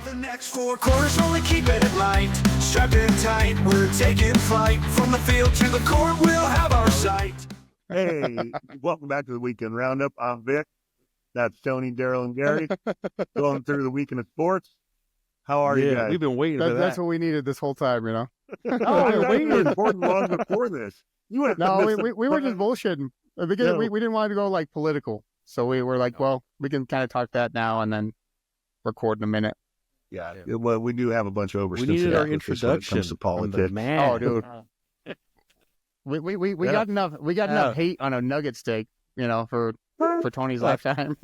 The next 4 quarters, only keep it light. Strapped in tight, we're taking flight. From the field to the court, we'll have our sight. Hey, welcome back to the Weekend Roundup. I'm Vic. That's Tony, Daryl, and Gary. Going through the weekend of sports. How are you guys? We've been waiting for that. That's what we needed this whole time, you know? I was waiting to record long before this. You would've No, missed we were just bullshitting. Because No. we didn't want to go, like, political. So we were like, well, we can kind of talk that now and then record in a minute. Yeah, well, we do have a bunch of We overstimulated needed our when it introduction comes to from the politics. man. Oh, dude. We Yeah. got enough hate on a nugget steak, you know, for Tony's lifetime.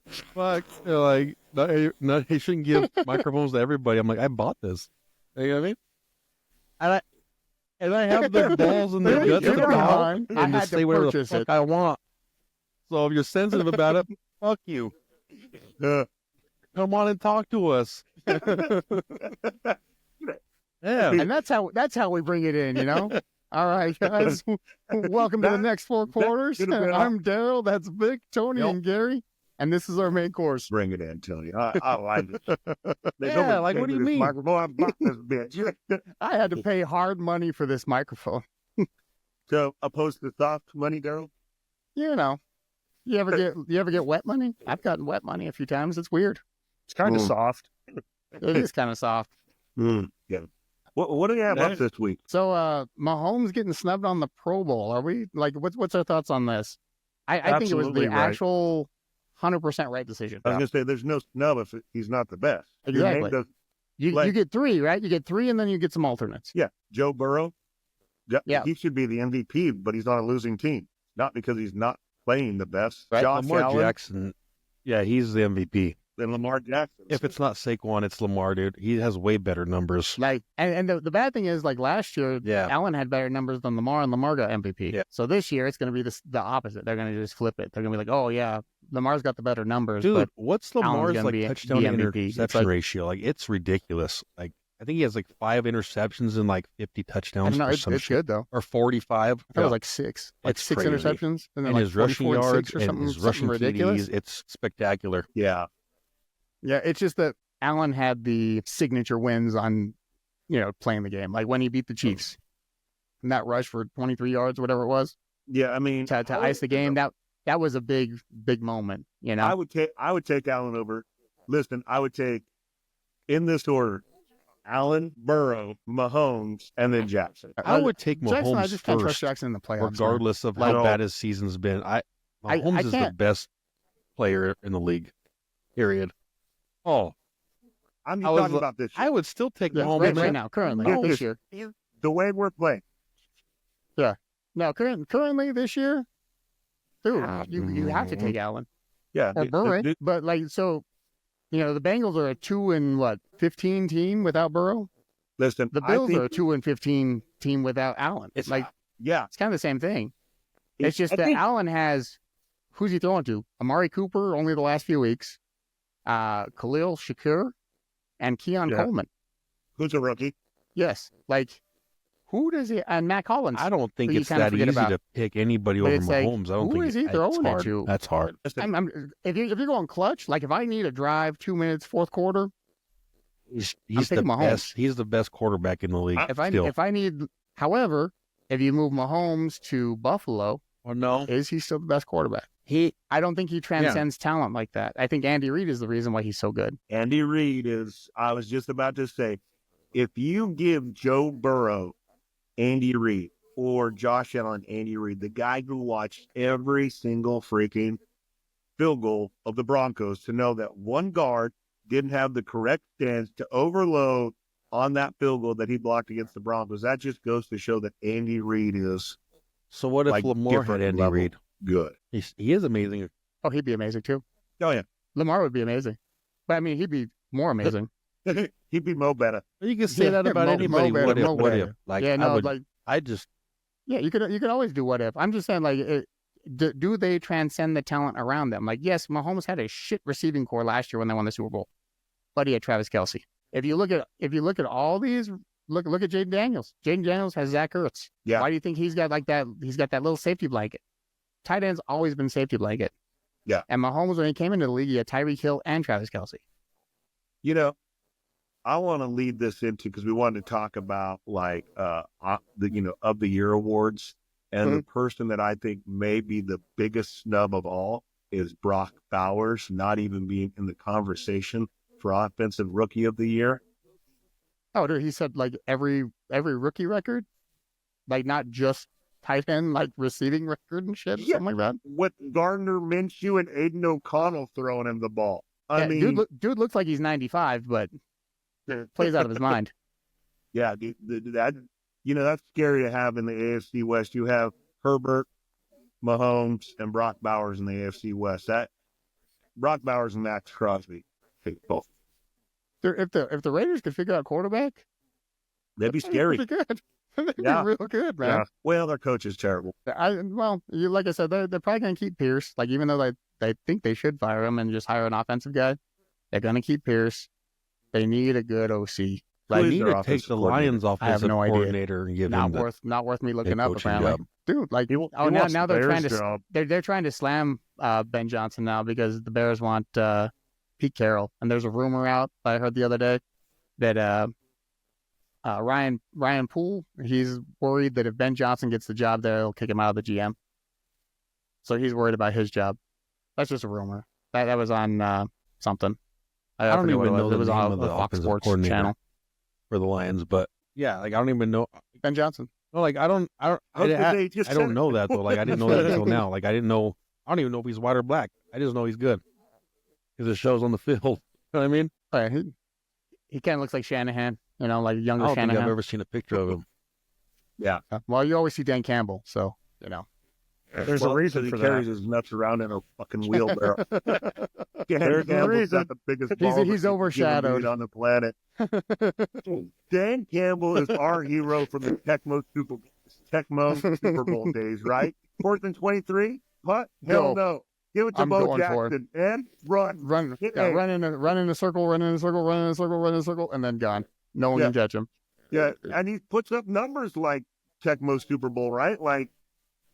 Fuck. Like, no, he shouldn't give microphones to everybody. I'm like, I bought this. You know what I mean? And I have the balls and the guts You're to go out fine. I and had just to say whatever the purchase fuck it. I want. So if you're sensitive about it, fuck you. Uh, Come on and talk to us. Yeah. And that's how we bring it in, you know? All right, guys. Welcome to the next 4 quarters. could have been I'm Daryl. That's Vic, Tony, Yep. and Gary. And this is our main course. bring it in, Tony. I like it. Yeah, like, what do you This mean? Microphone, I bought this bitch. I had to pay hard money for this microphone. So, opposed to soft money, Daryl? You know, you ever get wet money? I've gotten wet money a few times. It's weird. It's kind of soft. It is kind of soft. Yeah. What do you have up this week? So, Mahomes getting snubbed on the Pro Bowl. Are we like? What's our thoughts on this? I think it was Absolutely the right. actual 100% right decision. I was going to say, there's no snub if he's not the best. Your name Exactly. does- You like- get 3, right? You get 3, and then you get some alternates. Yeah, Joe Burrow. Yeah. He should be the MVP, but he's on a losing team. Not because he's not playing the best. Right. Josh Lamar Allen Jackson. Yeah, he's the MVP. and Lamar Jackson. If it's not Saquon, it's Lamar, dude. He has way better numbers. Like, and the bad thing is, like last year, Yeah. Allen had better numbers than Lamar, and Lamar got MVP. Yeah. So this year, it's going to be the opposite. They're going to just flip it. They're going to be like, oh yeah, Lamar's got the better numbers, Dude, but what's Allen's Lamar's gonna like be touchdown to the MVP. It's interception like- ratio? Like, it's ridiculous. Like, I think he has like 5 interceptions and like 50 I touchdowns don't know. or It's some shit. good though. Or 45. I thought it was like 6, like It's 6 crazy. interceptions, and then And like his rushing 44 and yards 6 or and something, his rushing something ridiculous. TDs, it's spectacular. Yeah. Yeah, it's just that Allen had the signature wins on, playing the game. Like when he beat the Chiefs, and that rush for 23 yards, whatever it was, Yeah, I mean, to ice the game. That was a big moment. I would take Allen over. Listen, I would take, in this order, Allen, Burrow, Mahomes, and then Jackson. I would take Jackson. I Mahomes just can't trust first, Jackson in the playoffs. man. regardless of Like- how bad his season's been. Mahomes I is the can't- best player in the league, period. Oh, I'm I just was- talking about this. I would still take Yeah, Mahomes. right now, currently, No. this year. The way we're playing. No, currently this year, dude, you have to take Allen Yeah. or Burrow. But the Bengals are a 2-15 team without Burrow. Listen, The I Bills think- are a 2-15 team without Allen. It's like yeah. it's kind of the same thing. It's just I that think- Allen has, who's he throwing to? Amari Cooper only the last few weeks, Khalil Shakur, and Keon Yeah. Coleman. Who's a rookie? Yes, like who does he? And Matt Collins. I don't think who you it's kinda that forget easy about. to pick anybody But over it's like, Mahomes. I don't who think is he it's throwing at hard. you? That's hard. Listen, if you're going clutch, like if I need a drive, 2 minutes, fourth quarter, He's picking the Mahomes. best. He's the best quarterback in the league. Still. if I need, however, if you move Mahomes to Buffalo, Oh, no, is he still the best quarterback? I don't think he transcends talent like that. I think Andy Reid is the reason why he's so good. Andy Reid is, I was just about to say, if you give Joe Burrow Andy Reid or Josh Allen Andy Reid, the guy who watched every single freaking field goal of the Broncos to know that one guard didn't have the correct stance to overload on that field goal that he blocked against the Broncos, that just goes to show that Andy Reid is So what if like Lamar had different Andy level. Reid? good. He is amazing. Oh, he'd be amazing too. Oh, yeah. Lamar would be amazing, but I mean, he'd be more amazing. He'd be Mo better. You can say Yeah, that about Mo anybody. better, What if? Mo What better. if? Like, yeah, no, like I just yeah, you could always do what if. I'm just saying, like, do they transcend the talent around them? Like, yes, Mahomes had a shit receiving core last year when they won the Super Bowl, but he had Travis Kelce. If you look at all these, look at Jaden Daniels. Jaden Daniels has Zach Ertz. Yeah. Why do you think he's got like that? He's got that little safety blanket. Tight end's always been safety blanket. Yeah. And Mahomes, when he came into the league, he had Tyreek Hill and Travis Kelce. You know, I want to lead this into, because we wanted to talk about like the of the year awards, and the person that I think may be the biggest snub of all is Brock Bowers, not even being in the conversation for offensive rookie of the year. Oh, dude, he said like every rookie record, like not just tight end, like receiving record and shit, Yeah. something like that. With Gardner Minshew and Aiden O'Connell throwing him the ball. I Yeah, mean, dude looks like he's 95, but plays out of his mind. yeah, that that's scary to have in the AFC West. You have Herbert, Mahomes, and Brock Bowers in the AFC West. That Brock Bowers and Max Crosby, both. If the Raiders could figure out quarterback, They'd be that'd scary. be pretty good. They'd Yeah. be real good, man. Yeah. Well, their coach is terrible. Like I said, they're probably gonna keep Pierce. Like even though they think they should fire him and just hire an offensive guy, they're gonna keep Pierce. They need a good OC. Like, Who is need their to take offensive the coordinator? Lions I have offensive no idea. coordinator and give him Not worth me looking head up. coaching Apparently, job. dude. Like He now wants they're the trying Bears to job. they're trying to slam Ben Johnson now because the Bears want Pete Carroll, and there's a rumor out I heard the other day that Ryan Poole, he's worried that if Ben Johnson gets the job there, he'll kick him out of the GM. So he's worried about his job. That's just a rumor. That was on something. I don't forget what even it know was. the It was name on of the the Fox offensive Sports coordinator channel. for the Lions, but yeah, like I don't even know. Ben Johnson. No, like I don't know that though. Like I didn't know that until now. Like I don't even know if he's white or black. I just know he's good because it shows on the field. You know what I mean? Oh, yeah, he kind of looks like Shanahan, like I younger don't think Shanahan. I've ever seen a picture of him. Well, you always see Dan Campbell, so There's a reason he carries his nuts around in a fucking wheelbarrow. Dan Campbell's got the biggest ball he's overshadowed on the planet. Dan Campbell is our hero from the Tecmo Super Bowl days, right? 4th and 23? What? Hell no. Give it to I'm Bo going for it. Jackson and run. run Hey. run in a circle, and then gone. No one Yeah. can catch him. Yeah, and he puts up numbers like Tecmo Super Bowl, right? Like,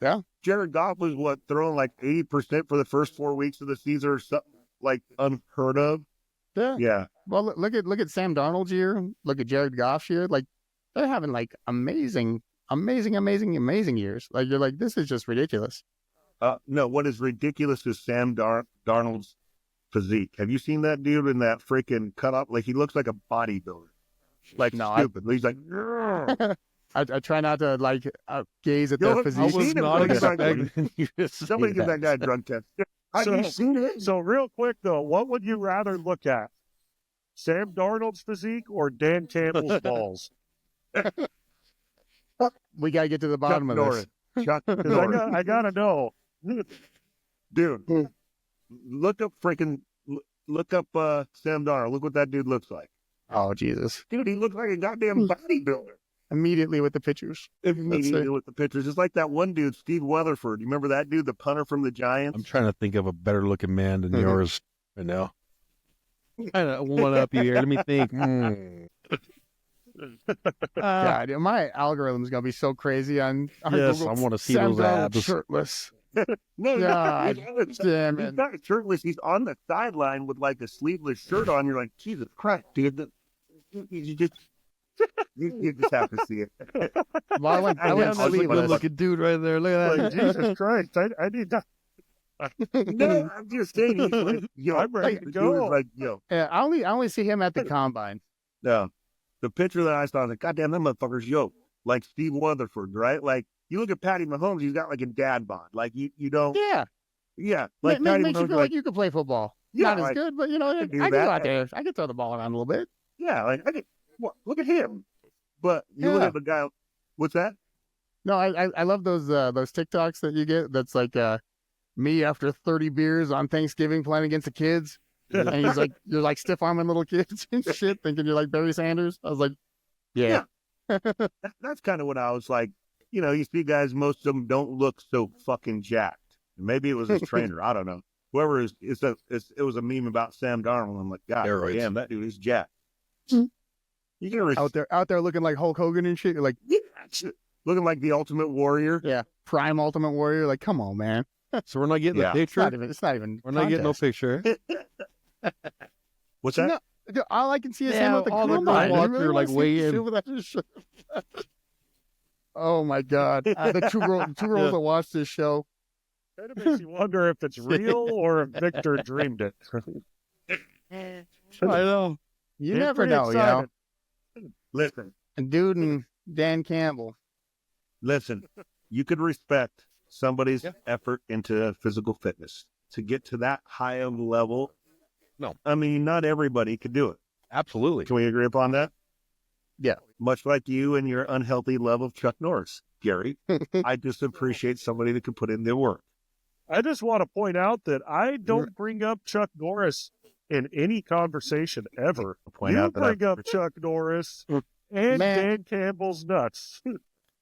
Yeah. Jared Goff was throwing like 80% for the first 4 weeks of the season or something like unheard of. Yeah. Yeah. Well, look at Sam Darnold's year. Look at Jared Goff's year. Like they're having like amazing years. Like you're like, this is just ridiculous. No, what is ridiculous is Sam Darnold's physique. Have you seen that dude in that freaking cut up? Like he looks like a bodybuilder. Like No, stupid. He's like, "Grr." I try not to like gaze at Yo, their have physique. you seen him? not Like, expecting you to say Somebody give that that. guy a drug test. Have you seen it? So real quick though, what would you rather look at? Sam Darnold's physique or Dan Campbell's balls? We gotta get to the bottom of Norris. Chuck 'Cause Norris. I gotta know. Dude, look up Sam Darnold. Look what that dude looks like. Oh Jesus! Dude, he looks like a goddamn bodybuilder. Immediately with the pictures. Immediately with the pictures. Just like that one dude, Steve Weatherford. You remember that dude, the punter from the Giants? I'm trying to think of a better looking man than Mhm. yours right now. Kind of one up here. Let me think. God, my algorithm's gonna be so crazy on Yes, Google. I want to see Sam those Darnold abs. shirtless. No, God he's damn he's it. not shirtless. He's on the sideline with like a sleeveless shirt on. You're like, Jesus Christ, dude. You just have to see it. Well, I went That's a That's a sleeveless. good looking dude right there. Look at Like, that. Jesus Christ, I need that. No, I'm just saying. He's like, yo, I'm ready the to dude go. is like, yo, Yeah, I only see him at the combine. no. The picture that I saw, I was like, goddamn, that motherfucker's yo, like Steve Weatherford, right? Like, you look at Patty Mahomes, he's got like a dad bod. Like, you don't, Yeah, like Patty makes you Mahomes, feel like you could play football. Yeah, Not as like, good, but I could do can go that. out there. I can throw the ball around a little bit. yeah, like, look at him. But you look Yeah. at the guy, what's that? No, I love those TikToks that you get. That's like me after 30 beers on Thanksgiving playing against the kids, and he's like, you're like stiff arming little kids and shit, thinking you're like Barry Sanders. I was like, yeah. That's kind of what I was like. You see guys, most of them don't look so fucking jacked. Maybe it was his trainer. I don't know. Whoever is, it was a meme about Sam Darnold. I'm like, God Steroids. damn, that dude is jacked. Hmm. You can out there looking like Hulk Hogan and shit. You're like, looking like the Ultimate Warrior. yeah, prime Ultimate Warrior. Like, come on, man. So we're not getting Yeah. the It's picture. not even. We're not getting no contest. picture. What's that? No, Dude, all I can see is Yeah, him with the all the combine. girls You really are, like, wanna see way this in. shit without his shirt? Oh my God! The two girls that watch this show. Kind of makes you wonder if it's real or if Victor dreamed it. I know. You He's never pretty know, you know. excited. Listen, And Dude and Dan Campbell. listen. You could respect somebody's Yeah. effort into physical fitness to get to that high of a level. No. I mean, not everybody could do it. Absolutely. Can we agree upon that? Yeah. Much like you and your unhealthy love of Chuck Norris, Gary. I just appreciate somebody that can put in their work. I just want to point out that I don't bring up Chuck Norris in any conversation ever. Point You out that bring up Chuck Norris and Man. Dan Campbell's nuts.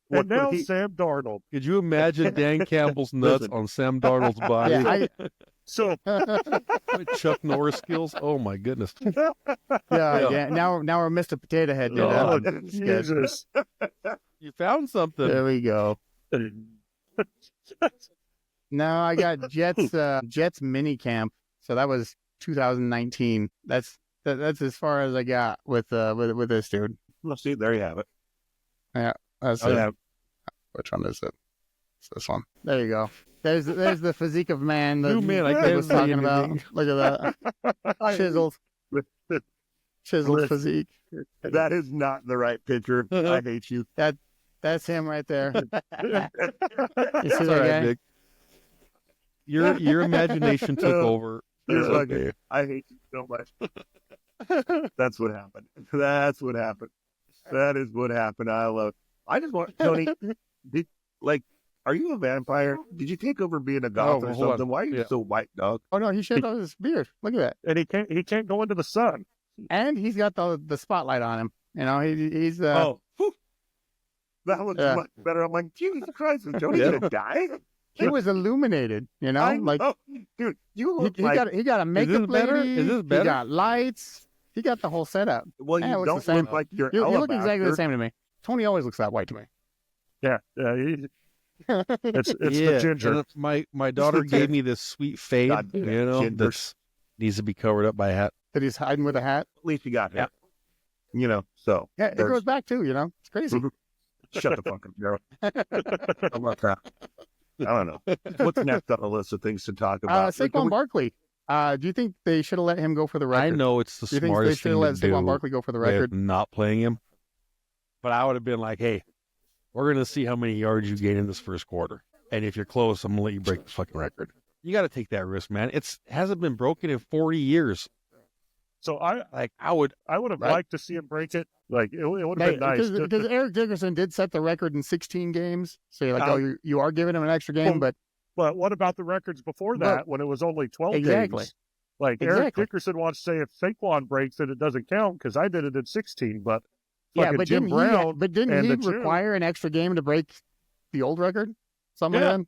What And now would he- Sam Darnold. Could you imagine Dan Campbell's nuts Listen. on Sam Darnold's body? Yeah, So With Chuck Norris skills? Oh my goodness. yeah. Now we're Mr. Potato Head. Dude. oh, That's good. Jesus. You found something. There we go. No, I got Jets mini camp. So that was 2019. That's as far as I got with this dude. Well, see, there you have it. That's Oh, it. yeah. Which one is it? It's this one. There you go. There's the physique of man that Ooh, man, I Greg can't was see talking about. anything. Look at that. Chiseled physique. That is not the right picture. I hate you. That's him right there. You see It's all that right, guy? Vic. Your imagination took over. You're It's fucking- okay. I hate you so much. That's what happened. That's what happened. That is what happened. I love it. I just want, Tony, are you a vampire? Did you take over being a goth or hold on. something? Why are you Yeah. so white, dog? Oh no, he shaved off his beard. Look at that. And he can't go into the sun. And he's got the spotlight on him. You know, he's Whew. That looks Yeah. much better. I'm like, Jesus Christ, is Tony Yeah. gonna die? he was illuminated. You know, I like know. Dude, you he look like. got a makeup better? lady. Is this He better? got lights. He got the whole setup. Well, Yeah, it you looks the don't same. look like you're You look exactly the alabaster. same to me. Tony always looks that white to me. Yeah. It's Yeah, the ginger. and my daughter gave me this sweet fade, God damn you know, ginger. that needs to be covered up by a hat. That he's hiding with a hat. At least you got Yeah. it. You know, so. Yeah, it There's- goes back too. You know, it's crazy. Shut the fuck up, Gerald. How about that? I don't know. What's next on the list of things to talk about? Can Saquon we- Barkley. Do you think they should have let him go for the I record? know it's the Do you think they smartest should thing have to let Saquon do Barkley go for the with record? not playing him, but I would have been like, hey, we're going to see how many yards you gain in this first quarter. And if you're close, I'm going to let you break the fucking record. You got to take that risk, man. It hasn't been broken in 40 years. So I would have Right. liked to see him break it. Like it would have been nice. Because Eric Dickerson did set the record in 16 games. So you're like, Uh, you are giving him an extra game, well, but But what about the records before Well, that when it was only 12 exactly. games? Like Eric Exactly. Dickerson wants to say if Saquon breaks it, it doesn't count because I did it at 16. But yeah, fucking but Jim Brown didn't and he the Jew- require an extra game to break the old record? Something Yeah. like that?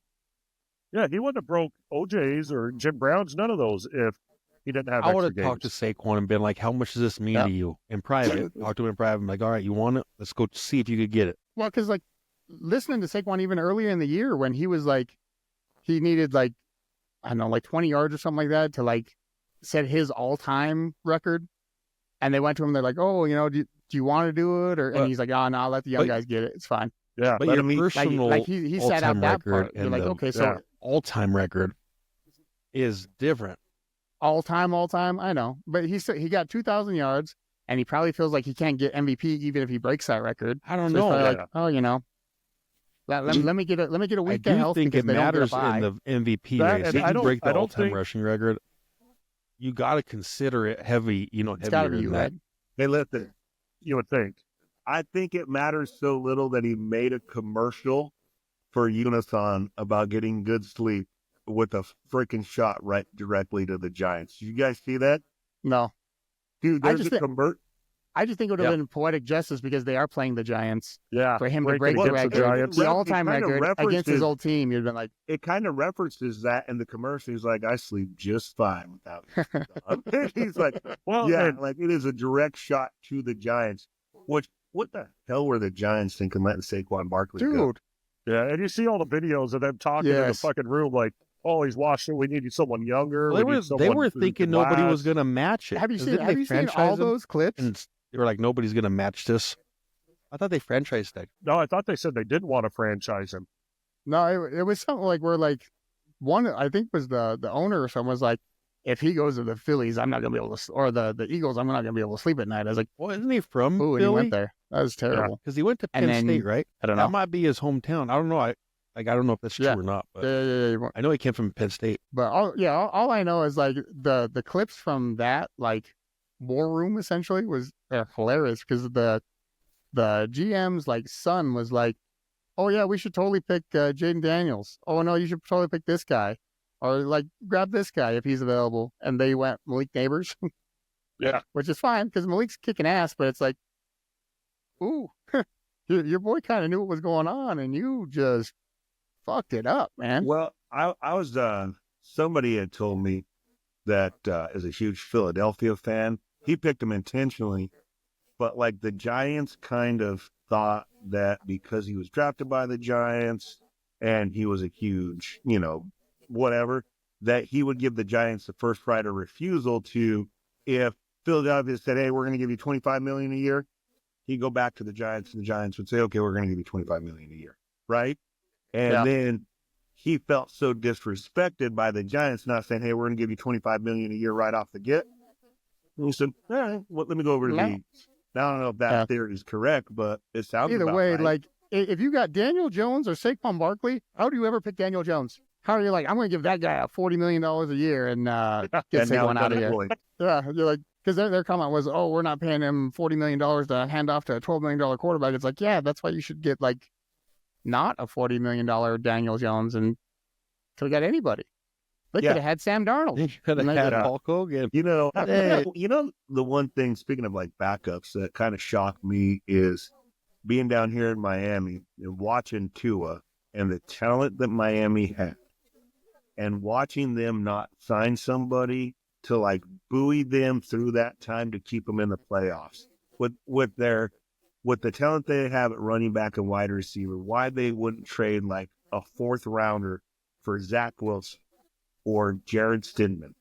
Yeah, he wouldn't have broke OJ's or Jim Brown's, none of those if he didn't have I would extra have talked to games. Saquon and been like, how much does this mean Yeah. to you in private? Talk to him in private. I'm like, all right, you want it? Let's go see if you could get it. Well, because like listening to Saquon even earlier in the year when he was like, he needed like, I don't know, like 20 yards or something like that to like set his all-time record. And they went to him, they're like, oh, do you want to do it? And But- he's like, oh, no, I'll let the young but- guys get it. It's fine. Yeah, But Let your him eat- personal Like he set out all-time that record part. You're and like, the okay, so yeah. all-time record is different. all time, I know. But he got 2,000 yards, and he probably feels like he can't get MVP even if he breaks that record. I don't So he's know. probably Yeah. like, oh, let me get a I week do of health think because it they don't get a matters bye. in the MVP That- race. and If I you don't- break the I don't all-time think- rushing record, you got to consider it heavy. It's got to Heavier be than you, that. right? Hey, listen. you would think. I think it matters so little that he made a commercial for Unison about getting good sleep with a freaking shot right directly to the Giants. You guys see that? No, Dude, I there's just a think- I just think it would have Yeah. been poetic justice because they are playing the Giants Yeah, for him to break break it the against record, the Giants. the all-time It kinda record against references- his old team. You'd been like, It kind of references that in the commercial. He's like, I sleep just fine without you. He's like, Well, yeah, and like it is a direct shot to the Giants. Which, what the hell were the Giants thinking letting Saquon Barkley go? dude, yeah, and you see all the videos of them talking in the Yes. fucking room like, oh, he's washed it. We needed someone younger. Well, We need they someone were who thinking can nobody was last. going to match it. Have you 'Cause seen? didn't Have they you seen franchise all him? those clips? And they were like, nobody's going to match this. I thought they franchised that. No, I thought they said they didn't want to franchise him. No, it was something like where like one I think was the owner or someone was like, if he goes to the Phillies, I'm not gonna be able to, or the Eagles, I'm not gonna be able to sleep at night. I was like, Well, isn't he from ooh, and he Philly? went there. That was terrible. Because he went to And Penn then- State, right? I don't That know. might be his hometown. I don't know. I don't know if that's true Yeah. or not, but Yeah. I know he came from Penn State. But all I know is like the clips from that like war room essentially was hilarious because the GM's like son was like, oh yeah, we should totally pick Jaden Daniels. Oh no, you should totally pick this guy, or like grab this guy if he's available. And they went Malik Neighbors, Yeah. which is fine because Malik's kicking ass. But it's like, ooh, your boy kind of knew what was going on, and you just fucked it up, man. Well, I was somebody had told me that is a huge Philadelphia fan. He picked him intentionally, but like the Giants kind of thought that because he was drafted by the Giants and he was a huge, whatever, that he would give the Giants the first right of refusal to, if Philadelphia said, hey, we're going to give you $25 million a year, he'd go back to the Giants and the Giants would say, okay, we're going to give you $25 million a year. Right. And then he felt so disrespected by the Giants, not saying, hey, we're going to give you $25 million a year right off the get. And he said, all right, well, let me go over to the. Now, I don't know if that theory is correct, but it sounds Either about way, right. like if you got Daniel Jones or Saquon Barkley, how do you ever pick Daniel Jones? How are you like, I'm going to give that guy a $40 million a year and get And now Saquon out of here? unemployed. Yeah, you're like, because their comment was, oh, we're not paying him $40 million to hand off to a $12 million quarterback. It's like, yeah, that's why you should get like not a $40 million Daniel Jones and could have got anybody. They Yeah. could have had Sam Darnold. He could have And they had did. Hulk Hogan. Hey, the one thing, speaking of like backups that kind of shocked me is being down here in Miami and watching Tua and the talent that Miami had and watching them not sign somebody to like buoy them through that time to keep them in the playoffs with the talent they have at running back and wide receiver, why they wouldn't trade like a fourth rounder for Zach Wilson or Jared Stidham,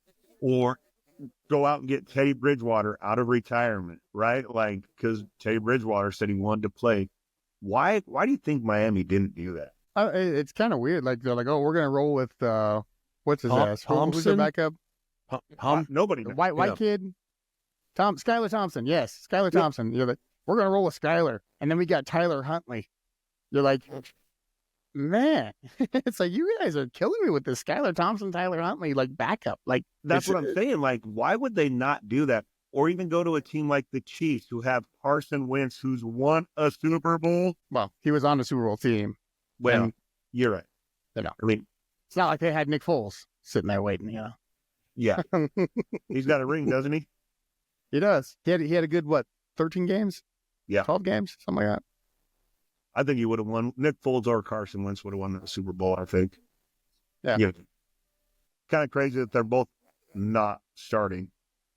or go out and get Teddy Bridgewater out of retirement, right? Like, because Teddy Bridgewater said he wanted to play. Why do you think Miami didn't do that? It's kind of weird. Like they're like, oh, we're gonna roll with what's his ass? Who's Thompson? their backup? Nobody The knows. white kid, Skylar Thompson. Yes, Skylar Yeah. Thompson. You're like, we're gonna roll with Skylar, and then we got Tyler Huntley. You're like, man, it's like you guys are killing me with this Skylar Thompson, Tyler Huntley like backup. Like That's what I'm saying. Like, why would they not do that? Or even go to a team like the Chiefs, who have Carson Wentz, who's won a Super Bowl. Well, he was on the Super Bowl team. Well, And- you're right. You know. I mean, It's not like they had Nick Foles sitting there waiting. You know, yeah, he's got a ring, doesn't he? he does. He had a good 13 games? Yeah. 12 games, something like that. I think he would have won. Nick Foles or Carson Wentz would have won the Super Bowl, I think. Yeah. Kind of crazy that they're both not starting.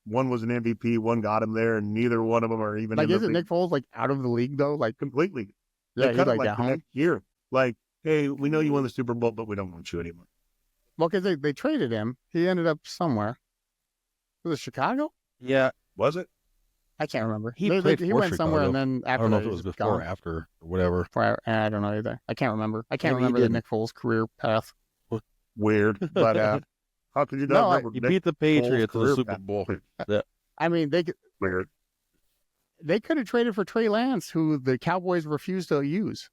One was an MVP, one got him there, and neither one of them are even Like, in the isn't league Nick Foles like out of the league though? Like, completely. yeah, They he's cut like him at the home. next year. Like, hey, we know you won the Super Bowl, but we don't want you anymore. Well, because they traded him. He ended up somewhere. Was it Chicago? Yeah, Was it? I can't remember. He They- played he for went somewhere, Chicago. and then I after don't know that, if it was he's just before or gone. after or whatever. I don't know either. I can't remember. I can't Maybe he remember the didn't. Nick Foles career path. Weird. But how could you not No, remember He Nick beat the Patriots in career the Super path? Bowl. I mean, Weird. they could have traded for Trey Lance, who the Cowboys refused to use.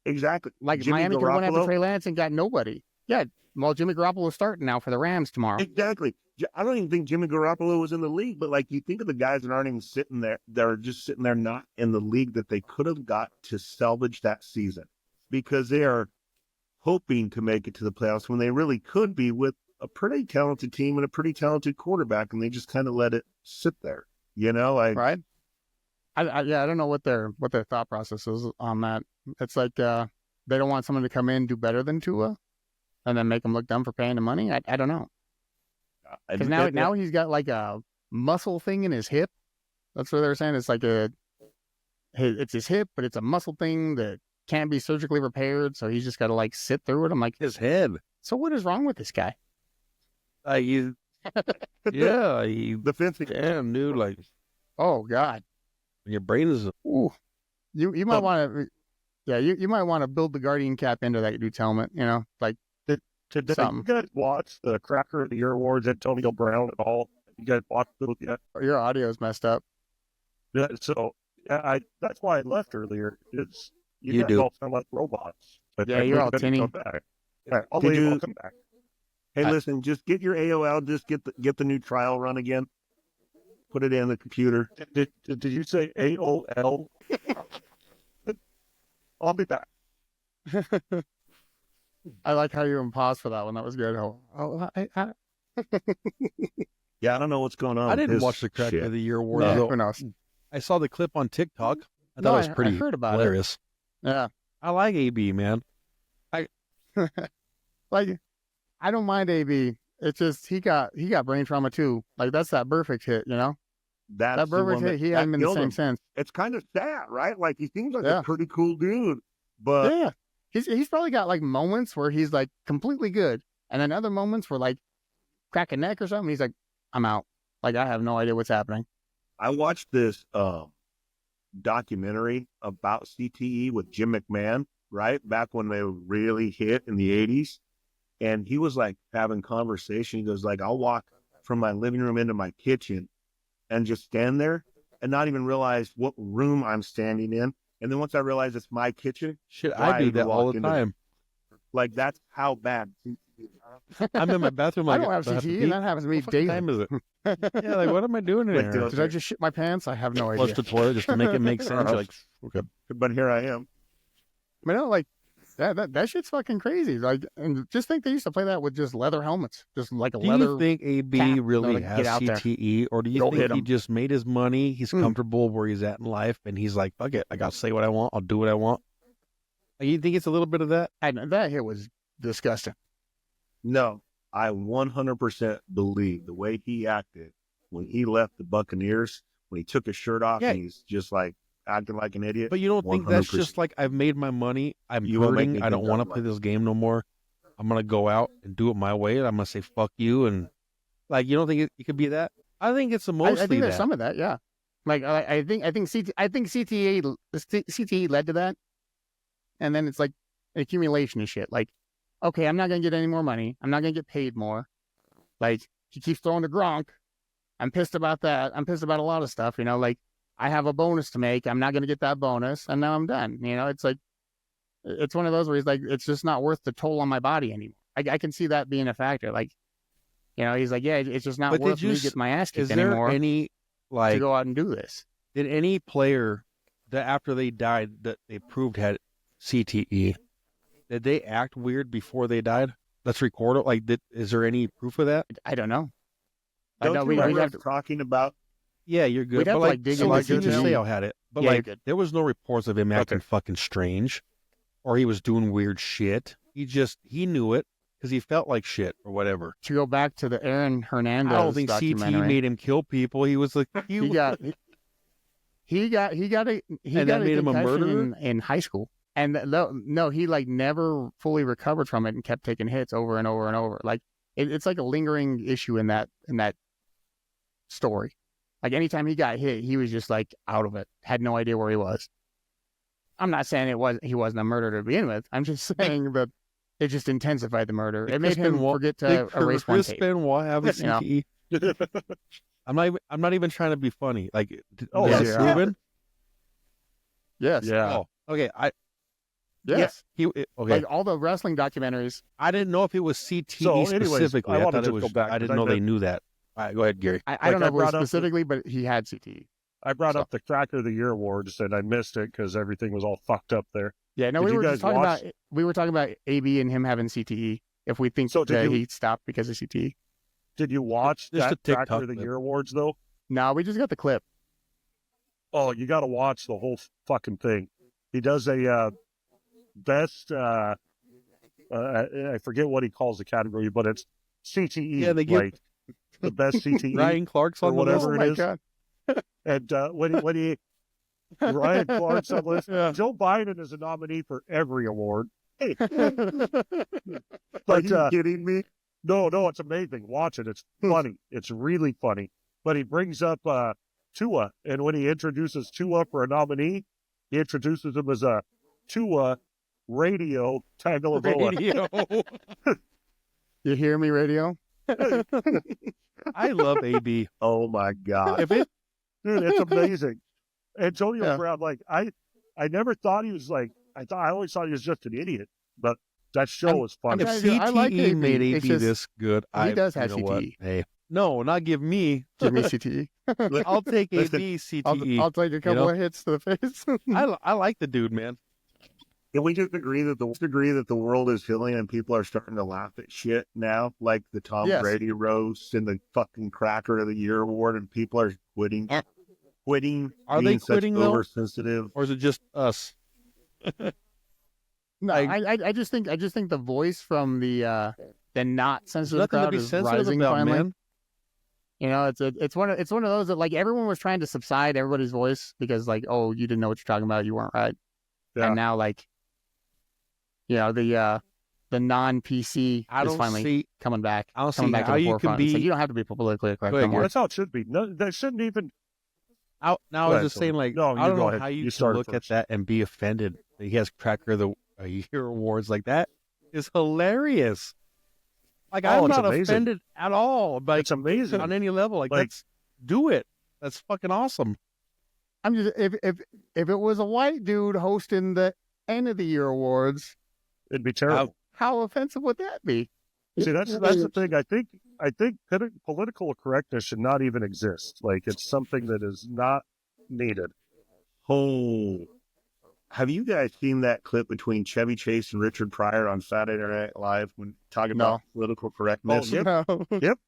Exactly. Like Jimmy Miami could have went after Garoppolo? Trey Lance and got nobody. Yeah, well, Jimmy Garoppolo's starting now for the Rams tomorrow. Exactly. I don't even think Jimmy Garoppolo was in the league, but like you think of the guys that aren't even sitting there, that are just sitting there not in the league that they could have got to salvage that season because they are hoping to make it to the playoffs when they really could be with a pretty talented team and a pretty talented quarterback, and they just kind of let it sit there. Like Right? I don't know what their thought process is on that. It's like they don't want someone to come in do better than Tua, and then make him look dumb for paying the money. I don't know. Because now he's got like a muscle thing in his hip. That's what they were saying. It's like it's his hip, but it's a muscle thing that can't be surgically repaired. So he's just got to like sit through it. I'm like, His head. So what is wrong with this guy? He The fencing. damn dude, like Oh God. your brain is Ooh. You might want to. Yeah, you might want to build the Guardian cap into that dude's helmet. You know, like Did you something. guys watch the Cracker of the Year Awards, Antonio Brown and all? You guys watched those yet? Your audio's messed up. Yeah, so that's why I left earlier. It's You guys do. all sound like robots. But Yeah, I'm you're all gonna tinny. come back. Yeah, I'll Did leave. you- I'll come back. Hey, I- listen, just get your AOL. Just get the new trial run again. Put it in the computer. Did you say AOL? I'll be back. I like how you paused for that one. That was good. Yeah, I don't know what's going on. I with didn't this watch the Crack shit. of the Year Awards. Yeah, though. who knows? I saw the clip on TikTok. I No, thought it was I pretty heard about it. hilarious. Yeah, I like AB, man. like I don't mind AB. It's just he got brain trauma too. Like that's that perfect hit. You know, That's that the one perfect hit. He that had him in the killed same him. sense. It's kind of sad, right? Like he seems like Yeah. a pretty cool dude, but Yeah, he's probably got like moments where he's like completely good, and then other moments where like crack a neck or something. He's like, I'm out. Like I have no idea what's happening. I watched this documentary about CTE with Jim McMahon, right? Back when they really hit in the 80s. And he was like having conversation. He goes like, I'll walk from my living room into my kitchen and just stand there and not even realize what room I'm standing in. And then once I realize it's my kitchen, Shit, Why I do you that all walk the into time. like that's how bad CTE is. I'm in my bathroom. I Like, don't have do to CTE, pee? and that happens to me What fucking daily. time is it? Yeah, like what am I doing in Like, here? Did I just shit my pants? I have no Flush idea. the toilet just to make it make sense. You're like, okay. But here I am. I mean, like that shit's fucking crazy. Like, and just think they used to play that with just leather helmets, just like a Do leather. you think AB cap, really to get has out there. CTE, or do you Don't think hit he him. just made his money? He's comfortable where he's at in life, and he's like, "Fuck it, I gotta say what I want. I'll do what I want." Like, you think it's a little bit of that? And that hit was disgusting. No, I 100% believe the way he acted when he left the Buccaneers, when he took his shirt off Yeah. and he's just like acting like an idiot. But you don't think that's 100%. just like I've made my money. I'm You won't make hurting. me I don't think want to that play way. this game no more. I'm gonna go out and do it my way. I'm gonna say fuck you, and like you don't think it could be that? I think it's mostly I think there's that. some of that, yeah. Like I think CTE led to that, and then it's like an accumulation of shit. Like, okay, I'm not gonna get any more money. I'm not gonna get paid more. Like he keeps throwing to Gronk. I'm pissed about that. I'm pissed about a lot of stuff. You know, like I have a bonus to make. I'm not gonna get that bonus, and now I'm done. You know, it's like it's one of those where he's like, it's just not worth the toll on my body anymore. I can see that being a factor. Like, you know, he's like, yeah, it's just not But worth did you me s- getting my ass Is kicked there anymore any to like go out and do this. did any player that after they died that they proved had CTE, did they act weird before they died? Let's record it. Like, is there any proof of that? I don't know. I Don't know you we'd remember have us talking about Yeah, you're good. We'd have But to, like, like, dig so into like, you just CTE. say I had it, but Yeah, you're like, good. there was no reports of him acting fucking strange, or he was doing weird shit. He knew it because he felt like shit or whatever. to go back to the Aaron I Hernandez don't think CTE documentary. made him kill people. He was like, He got a that made him a concussion murderer? in high school, and no, he like never fully recovered from it and kept taking hits over and over and over. Like it's like a lingering issue in that story. Like anytime he got hit, he was just like out of it, had no idea where he was. I'm not saying he wasn't a murderer to begin with. I'm just saying that it just intensified the murder. It made him forget to erase one Chris tape. Benoit have a You know? CTE? I'm not even trying to be funny. Like, Oh, is it yeah. proven? Yes. Yeah. Oh, okay. Yes. Okay. Like all the wrestling documentaries. I didn't know if it was CTE So, anyways, specifically. I I wanna thought it just was. go back, I 'cause didn't I know they meant- knew that. All right, go ahead, Gary. I don't know I if it was brought up the- specifically, but he had CTE. I brought up the Cracker of the Year awards and I missed it because everything was all fucked up there. Yeah, no, Did we you were guys just talking watch- about AB and him having CTE. If we think So did that you- he stopped because of CTE. Did you watch Just a that Cracker TikTok of the clip. Year awards though? No, we just got the clip. Oh, you got to watch the whole fucking thing. He does a best. I forget what he calls the category, but it's CTE. Yeah, they give- like the best CTE Ryan Clark's or on the whatever list. it is. God. And when he Ryan Clark's on the list. Yeah. Joe Biden is a nominee for every award. Are But you kidding me? no, it's amazing. Watch it. It's funny. It's really funny. But he brings up Tua, and when he introduces Tua for a nominee, he introduces him as a Tua Radio Tagovailoa. Radio. You hear me, radio? I love AB. Oh my God. If it, Dude, it's amazing. Antonio Yeah. Brown, like I never thought he was like I always thought he was just an idiot, but that show was I'm funny. if trying to do- I like CTE AB. made It's AB just- this good, he does have you know what? CTE. Hey, no, not give me. Give me CTE. I'll take Listen, AB CTE. I'll take a couple know? of hits to the face. I like the dude, man. Can we just agree that the world is healing and people are starting to laugh at shit now, like the Tom Yes. Brady roast and the fucking Cracker of the Year award, and people are quitting. Are being they quitting, such though? oversensitive? Or is it just us? No, I just think the voice from the not There's sensitive nothing to crowd be is sensitive rising about, finally. man. You know, it's one of those that like everyone was trying to subside everybody's voice because like, oh, you didn't know what you're talking about, you weren't right. Yeah. And now like, you know, the non-PC I is don't finally see. coming back. I don't Coming see back to how the you can forefront. It's like, be. you don't have to be politically correct Go ahead, no more. That's how it should be. No, that shouldn't even. Now Go I was ahead, just saying, like, No, I you don't go know ahead. how You you can started look at first. that and be offended that he has Cracker of the Year awards like that. Is hilarious. Like Oh, I'm it's not amazing. offended at all. Like It's amazing. on any level. Like, Like- let's do it. That's fucking awesome. I'm just if it was a white dude hosting the end of the year awards, It'd be terrible. how offensive would that be? See, that's the thing. I think political correctness should not even exist. Like it's something that is not needed. Oh, have you guys seen that clip between Chevy Chase and Richard Pryor on Saturday Night Live when talking about political correctness? Oh, yep.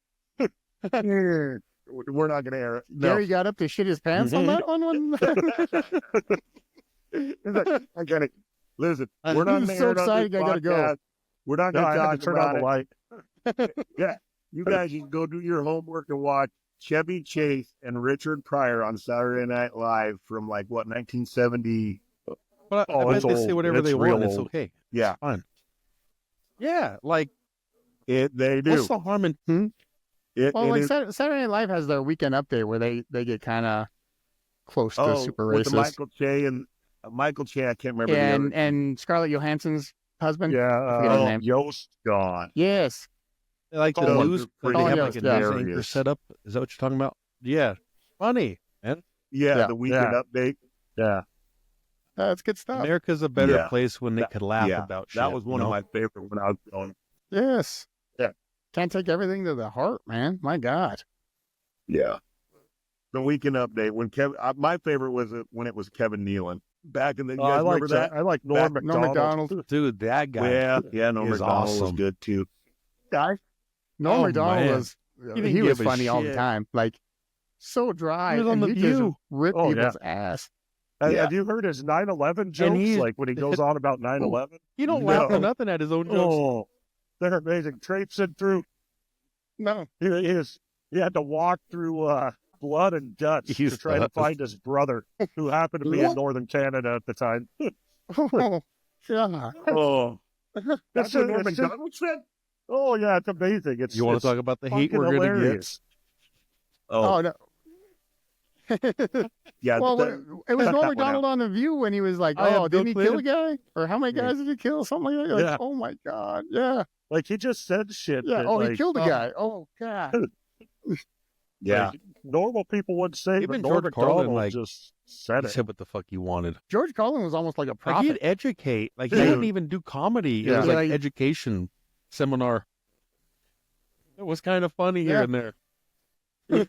No. We're not going to air it. No. Gary got up to shit his pants on that one. He's like, I got it. Listen, I'm we're not so airing on excited, this I gotta go. podcast. We're not No, going I to had to talk turn on about the it. light. You guys can go do your homework and watch Chevy Chase and Richard Pryor on Saturday Night Live from like what 1970. But Oh, I bet it's they say old. whatever It's they want. real It's old. okay. Yeah, It's fine. Yeah, like they do. what's the harm in? Well, it like is- Saturday Night Live has their weekend update where they get kind of close to super with the racist. Michael Che and Michael Che, I can't remember and the other. and Scarlett Johansson's husband. Yeah, forget his name. Yost gone. Yes. They like the Oh, news. they're They have pretty like a news hilarious. anchor set up. Is that what you're talking about? Yeah, funny. Man, Yeah, Yeah. the weekend update. Yeah, That's good stuff. America's a better Yeah. place when they That- could laugh yeah, about shit. That was one you of know? my favorite when I was growing. Yes. Yeah. Can't take everything to the heart, man. My God. Yeah. The weekend update when Kevin. My favorite was when it was Kevin Nealon back in the. You guys I like remember that? I like Norm Back- Norm Macdonald. Macdonald. Dude, that guy. Yeah, Norm is Macdonald was awesome. good too. Guy. Norm Oh, Macdonald man. was. didn't He was give a funny all the shit. time. Like so dry. He was on and The he View. just ripped Oh, people's ass. Yeah. Have you heard his 9/11 jokes? he- Like when he goes on about 9/11. He don't laugh No. at nothing at his own jokes. Oh, they're amazing. Traipsing through. No. He had to walk through blood and guts He's to try to nuts. find his brother, who happened to be in northern Canada at the time. Oh, yeah. Oh, that's what Norm it's just- Macdonald said. Oh yeah, it's amazing. It's You want it's to talk about the hate fucking we're gonna get? hilarious. Oh, no. Yeah. Well, it was cut Norm that one Macdonald on The View when he was like, I have "Oh, didn't he Bill kill a guy? Or how many guys did he kill? Something like that." Like, Yeah. oh my God, yeah, Like he just said shit. yeah. that, Oh, like, he killed a guy. Oh God. yeah. like, normal people wouldn't say, but Even Norm George Carlin, Macdonald like, just said He it. said what the fuck you wanted. George Carlin was almost like a Like prophet. he'd educate. Like he Dude. didn't even do comedy. It Yeah. was like Like- education seminar. It was kind of funny here Yeah. and there.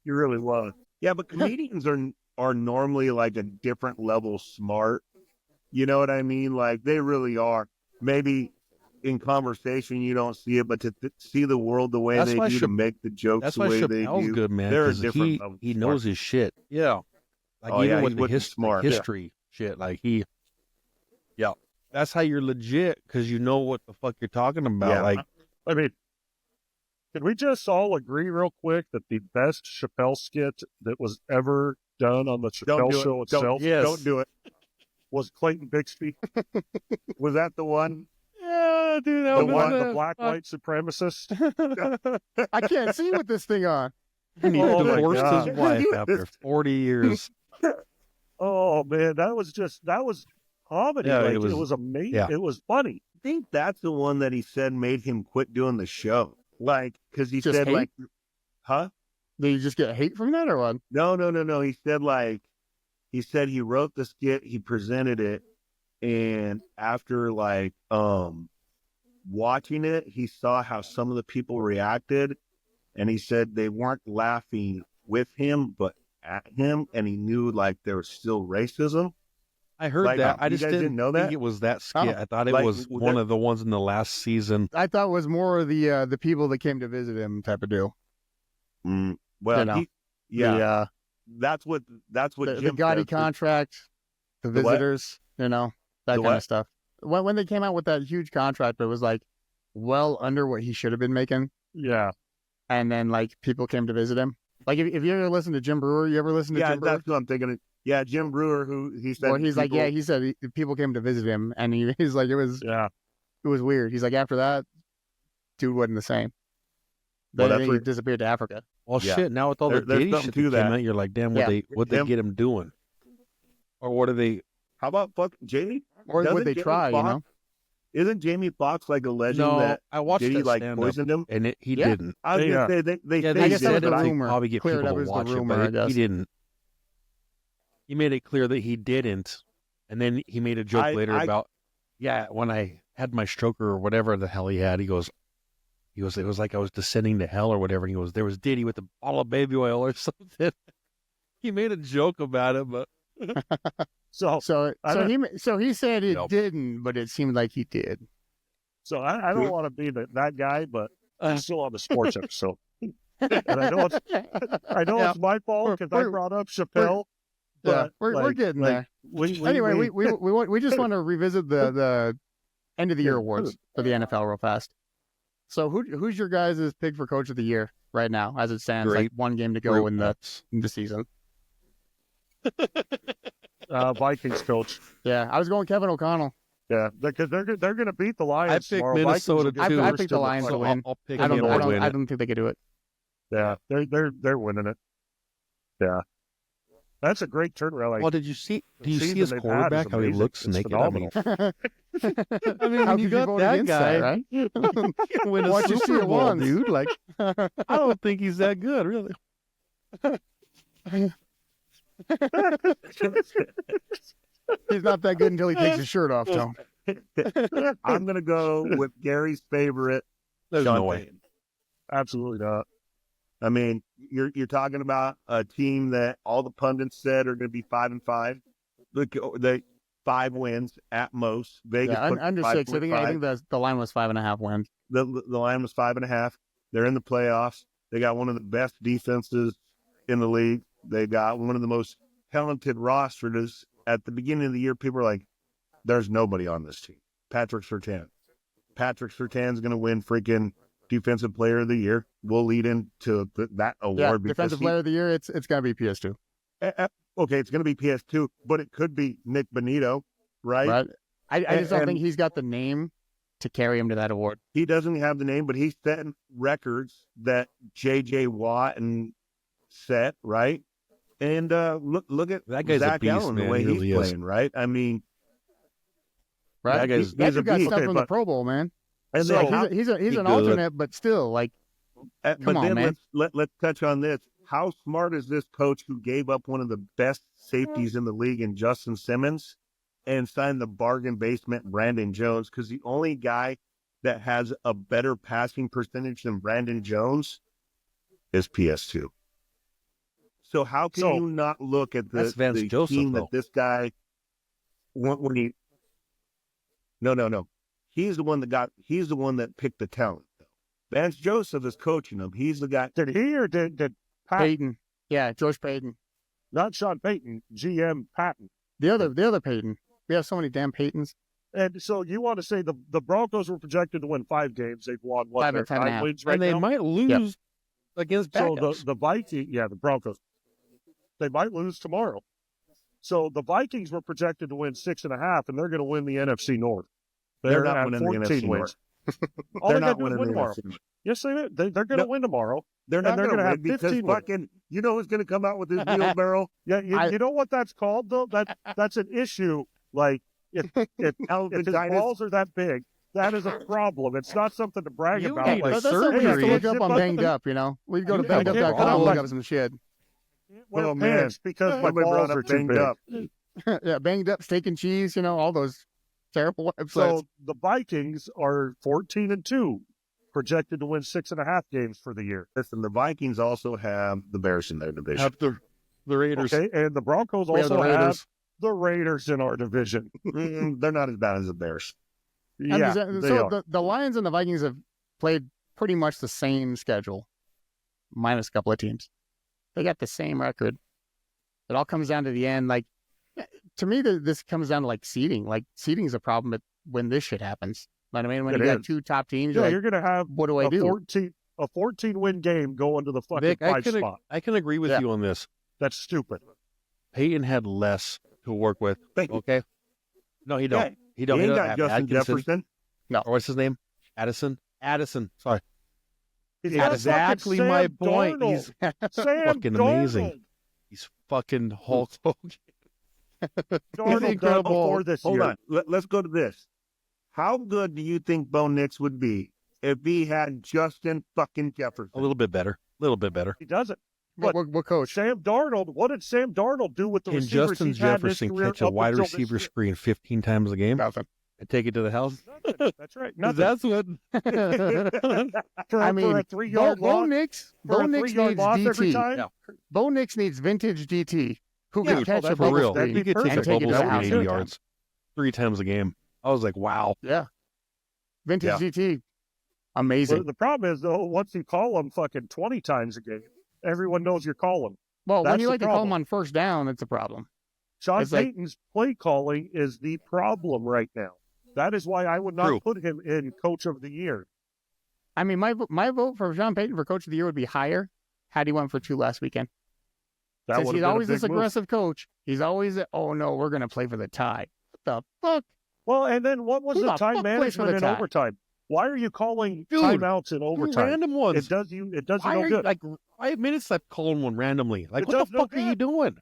You really was. Yeah, but comedians are normally like a different level smart. You know what I mean? Like they really are. Maybe in conversation you don't see it, but to see the world the way That's they why do, to Chap- make the jokes That's the why way they Chappelle's do. good, man. They're a 'Cause different he level he smart. knows his shit. Yeah. Like Oh, even yeah, with he's the wicked smart. history shit, like he. Yeah, that's how you're legit because you know what the fuck you're talking about. Yeah. Like I mean, can we just all agree real quick that the best Chappelle skit that was ever done on the Don't Chappelle do it. show Don't- itself Yes. Don't do it. was Clayton Bixby, Was that the one? Yeah, dude, that the was one, the black white supremacist. I can't see with this thing on. And he Oh my divorced God. his wife after 40 years. Oh man, that was comedy. Yeah, like, it was amazing. yeah. It was funny. I think that's the one that he said made him quit doing the show. Like, because he Just said, hate? like, huh? Did you just get hate from that or what? No. He said, like, he wrote the skit, he presented it, and after, like, watching it, he saw how some of the people reacted, and he said they weren't laughing with him, but at him, and he knew, like, there was still racism. I heard Like, that. I you just guys didn't know think that? it was that skit. Oh. I thought it Like, was one of the ones in the last season. I thought it was more of the people that came to visit him type of deal. Well, You know, yeah, that's what the Jim Gotti said. contract, the The what? visitors, that The kind of what? stuff. When they came out with that huge contract, it was like well under what he should have been making. Yeah. And then like people came to visit him. Like if you ever listen to Jim Brewer, you ever listen to Yeah, Jim Brewer? that's what I'm thinking. Yeah, Jim Brewer, who he said. Well, he's like, people- yeah, he said people came to visit him, and he's like, it was weird. He's like, after that, dude wasn't the same. Well, Then that's he what- disappeared to Africa. Well, Yeah. shit. Now with all the There's dating something shit to that came that. out, you're like, damn, Yeah. what they Him- get him doing, or what are they? How about fuck Jamie? Or Doesn't would they Jamie try, Foxx- Isn't Jamie Foxx like alleging No, that I watched did he that like stand-up, poisoned him? and he Yeah. didn't. I was Yeah. gonna say they Yeah, say they guess he that was said did, the it but rumor. probably get Cleared people up to as the watch rumor, it, I but guess. he didn't. He made it clear that he didn't, and then he made a joke later about, yeah, when I had my stroke or whatever the hell he had, he goes, it was like I was descending to hell or whatever. And he goes, there was Diddy with a bottle of baby oil or something. He made a joke about it, but So he said it Nope. didn't, but it seemed like he did. I don't want to be that guy, but I'm still on the sports episode. And I know it's my fault because I We're- brought up Chappelle. Yeah, But we're getting there. Anyway, we just want to revisit the end of the year awards for the NFL real fast. So who's your guys' pick for coach of the year right now, as it stands? Great. Like one game to go in the season. Vikings coach. Yeah, I was going Kevin O'Connell. Yeah, because they're going to beat the Lions. I picked tomorrow. Minnesota, Vikings will get too. I first picked the in Lions to playoff. win. I'll pick I don't him to win I it. don't think they could do it. Yeah, they're winning it. Yeah, that's a great turnaround. Like, Well, did you see? Do you see season his they've had quarterback? is How he amazing. looks It's naked. I mean, phenomenal. I mean, How when you could got vote that against guy, right? win a Watch you see Super it Bowl, once. dude. Like, I don't think he's that good, really. He's not that good until he takes his shirt off, Tom. I'm gonna go with Gary's favorite. There's Sean no way. Payton. Absolutely not. I mean, you're talking about a team that all the pundits said are going to be 5-5. Look, the 5 wins at most. Vegas Yeah, put under 6. I think 5.5. the line was 5.5 wins. The line was 5.5. They're in the playoffs. They got one of the best defenses in the league. They got one of the most talented rosters. At the beginning of the year, people were like, "There's nobody on this team." Patrick Surtain. Patrick Surtain's going to win freaking Defensive Player of the Year. We'll lead into that award. Yeah, because defensive player of the year. It's got to be PS2, Okay, it's going to be PS2, but it could be Nick Bonito, right? right? I just don't And- think he's got the name to carry him to that award. He doesn't have the name, but he's setting records that J.J. Watt and set, right? And look at That guy's a Zach beast, Allen, man. the way He he's really is. playing, right? I mean, Right? That guy's- That he's a dude got beast. stuff Okay, from the but- Pro Bowl, man. and So then Like, how- he's an He alternate, but still, like, but come on, then man. let's touch on this. How smart is this coach who gave up one of the best safeties in the league in Justin Simmons and signed the bargain basement Brandon Jones? Because the only guy that has a better passing percentage than Brandon Jones is PS2. So how can you not look at That's the Vance Joseph, team though. that this guy when he no. He's the one that picked the talent. Vance Joseph is coaching him. He's the guy. Did he or did Pat? Peyton. Yeah, George Peyton. Not Sean Payton, GM Patton. The other Peyton. We have so many damn Peytons. And so you want to say the Broncos were projected to win 5 games. They've won what? 5 Their and 10 and a 5 half. wins right And they now? might lose against So backups. the Vikings, the Broncos, they might lose tomorrow. So the Vikings were projected to win 6.5, and they're going to win the NFC North. They're not at winning the 14 NFC wins. North. All They're they not got to do is winning win the tomorrow. NFC North. Yes, they're going to No. win tomorrow. They're not And they're going to gonna win have because 15 wins. fucking, you know who's going to come out with this wheelbarrow? Yeah, you know what that's called though? That's an issue. Like if Alvin his balls are that big, that is a problem. It's not something to brag You about. need Like, a That's something we have to surgery. look up on Banged Up, you know? We'd go to You have a bangedup.com and problem. look up some shit. wear Oh, man. pants because my Somebody balls brought are up too banged big. up. Yeah, Banged Up, Steak and Cheese, you know, all those terrible websites. So the Vikings are 14-2, projected to win 6.5 games for the year. Listen, the Vikings also have the Bears in their division. Have the Raiders. Okay, and the Broncos We have also the have Raiders. the Raiders in our division. They're not as bad as the Bears. Yeah, they so are. the Lions and the Vikings have played pretty much the same schedule, minus a couple of teams. They got the same record. It all comes down to the end. Like, to me, this comes down to like seeding. Like, seeding is a problem when this shit happens. You know what I mean? When It you got is. two top teams, Yeah, you're you're like, going to have what do I a do? 14 win game going to the fucking Vic, 5 spot. I can agree with Yeah. you on this. That's stupid. Peyton had less to work with. Thank you. Okay. No, he don't. Yeah. He don't. He He ain't don't got have Justin Atkinson. Jefferson. Or what's his name? Addison. Sorry. He's got Exactly fucking my Sam point. Darnold. He's Sam fucking amazing. Darnold. he's fucking Hulk Hogan. Darnold done incredible. before this Hold year. on. Let's go to this. How good do you think Bo Nix would be if he had Justin fucking Jefferson? A little bit better. A little bit better. He doesn't. what coach? Sam Darnold, what did Sam Darnold do with the Can receivers Justin he's had in his Jefferson career catch a up wide until this receiver year? screen 15 times a game Nothing. and take it to the house? Nothing. That's right. 'Cause Nothing. that's what. For I mean, a 3-yard Bo loss, Nix for a needs 3-yard loss every DT. time. Yeah. Bo Nix needs vintage DT who Yeah, can catch that's a For bubble real. That'd screen. be He could take and a take it bubble to the screen house 80 every yards 3 times a game. I was like, wow. Yeah. Vintage Yeah. DT. Amazing. But the problem is, though, once you call them fucking 20 times a game, everyone knows you're calling. Well, when That's you the like to call problem. them on first down, it's a problem. Sean It's like- Payton's play calling is the problem right now. That is why I would not True. put him in Coach of the Year. I mean, my vote for Sean Payton for Coach of the Year would be higher had he went for 2 last weekend. That Because would he's have been always a this big move. aggressive coach. He's always, oh no, we're going to play for the tie. What the fuck? Well, and then what was Who the the time fuck plays for management the in tie? overtime? Why are you calling Dude, timeouts in Do overtime? random ones. It does you Why no are you, good. like 5 minutes left calling one randomly? Like, It what the does no fuck are you good. doing?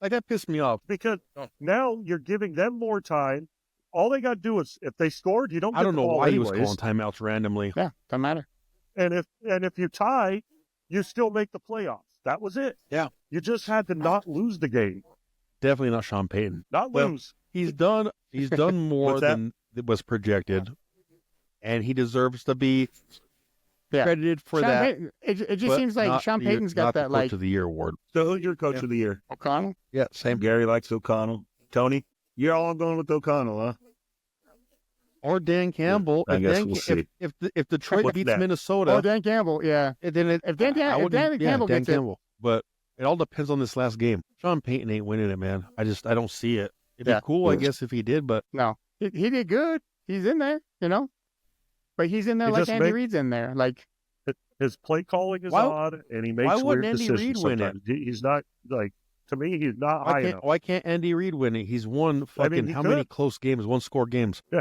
Like, that pissed me off. Because now you're giving them more time. All they got to do is, if they scored, you don't get I don't the know ball why he anyways. was calling timeouts randomly. Yeah, doesn't matter. And if you tie, you still make the playoffs. That was it. Yeah. You just had to not lose the game. Definitely not Sean Payton. Not Well, lose. He's done more What's that? than it was projected, and he deserves to be Yeah. credited for Sean that. Payton, it just but seems like not Sean the- Payton's got not that the like Coach of the Year award. So who's your Coach of the Year? O'Connell. Yeah, same. Gary likes O'Connell. Tony, you're all going with O'Connell, huh? Or Dan Campbell. I If guess Dan we'll Ca- see. if Detroit What's beats that? Minnesota, Oh, Dan Campbell. Yeah. then If Dan Campbell Dan gets it- Campbell. But it all depends on this last game. Sean Payton ain't winning it, man. I don't see it. It'd Yeah. be cool, I Yeah. guess, if he did, but No, he did good. He's in there, you know. But he's in there He like just Andy make- Reid's in there. Like, His play calling is Why- odd, and he makes why weird wouldn't Andy decisions Reid win it? sometimes. He's not, like, to me, he's not high enough. why can't Andy Reid win it? He's won fucking he how many could. close games, 1-score games. Yeah,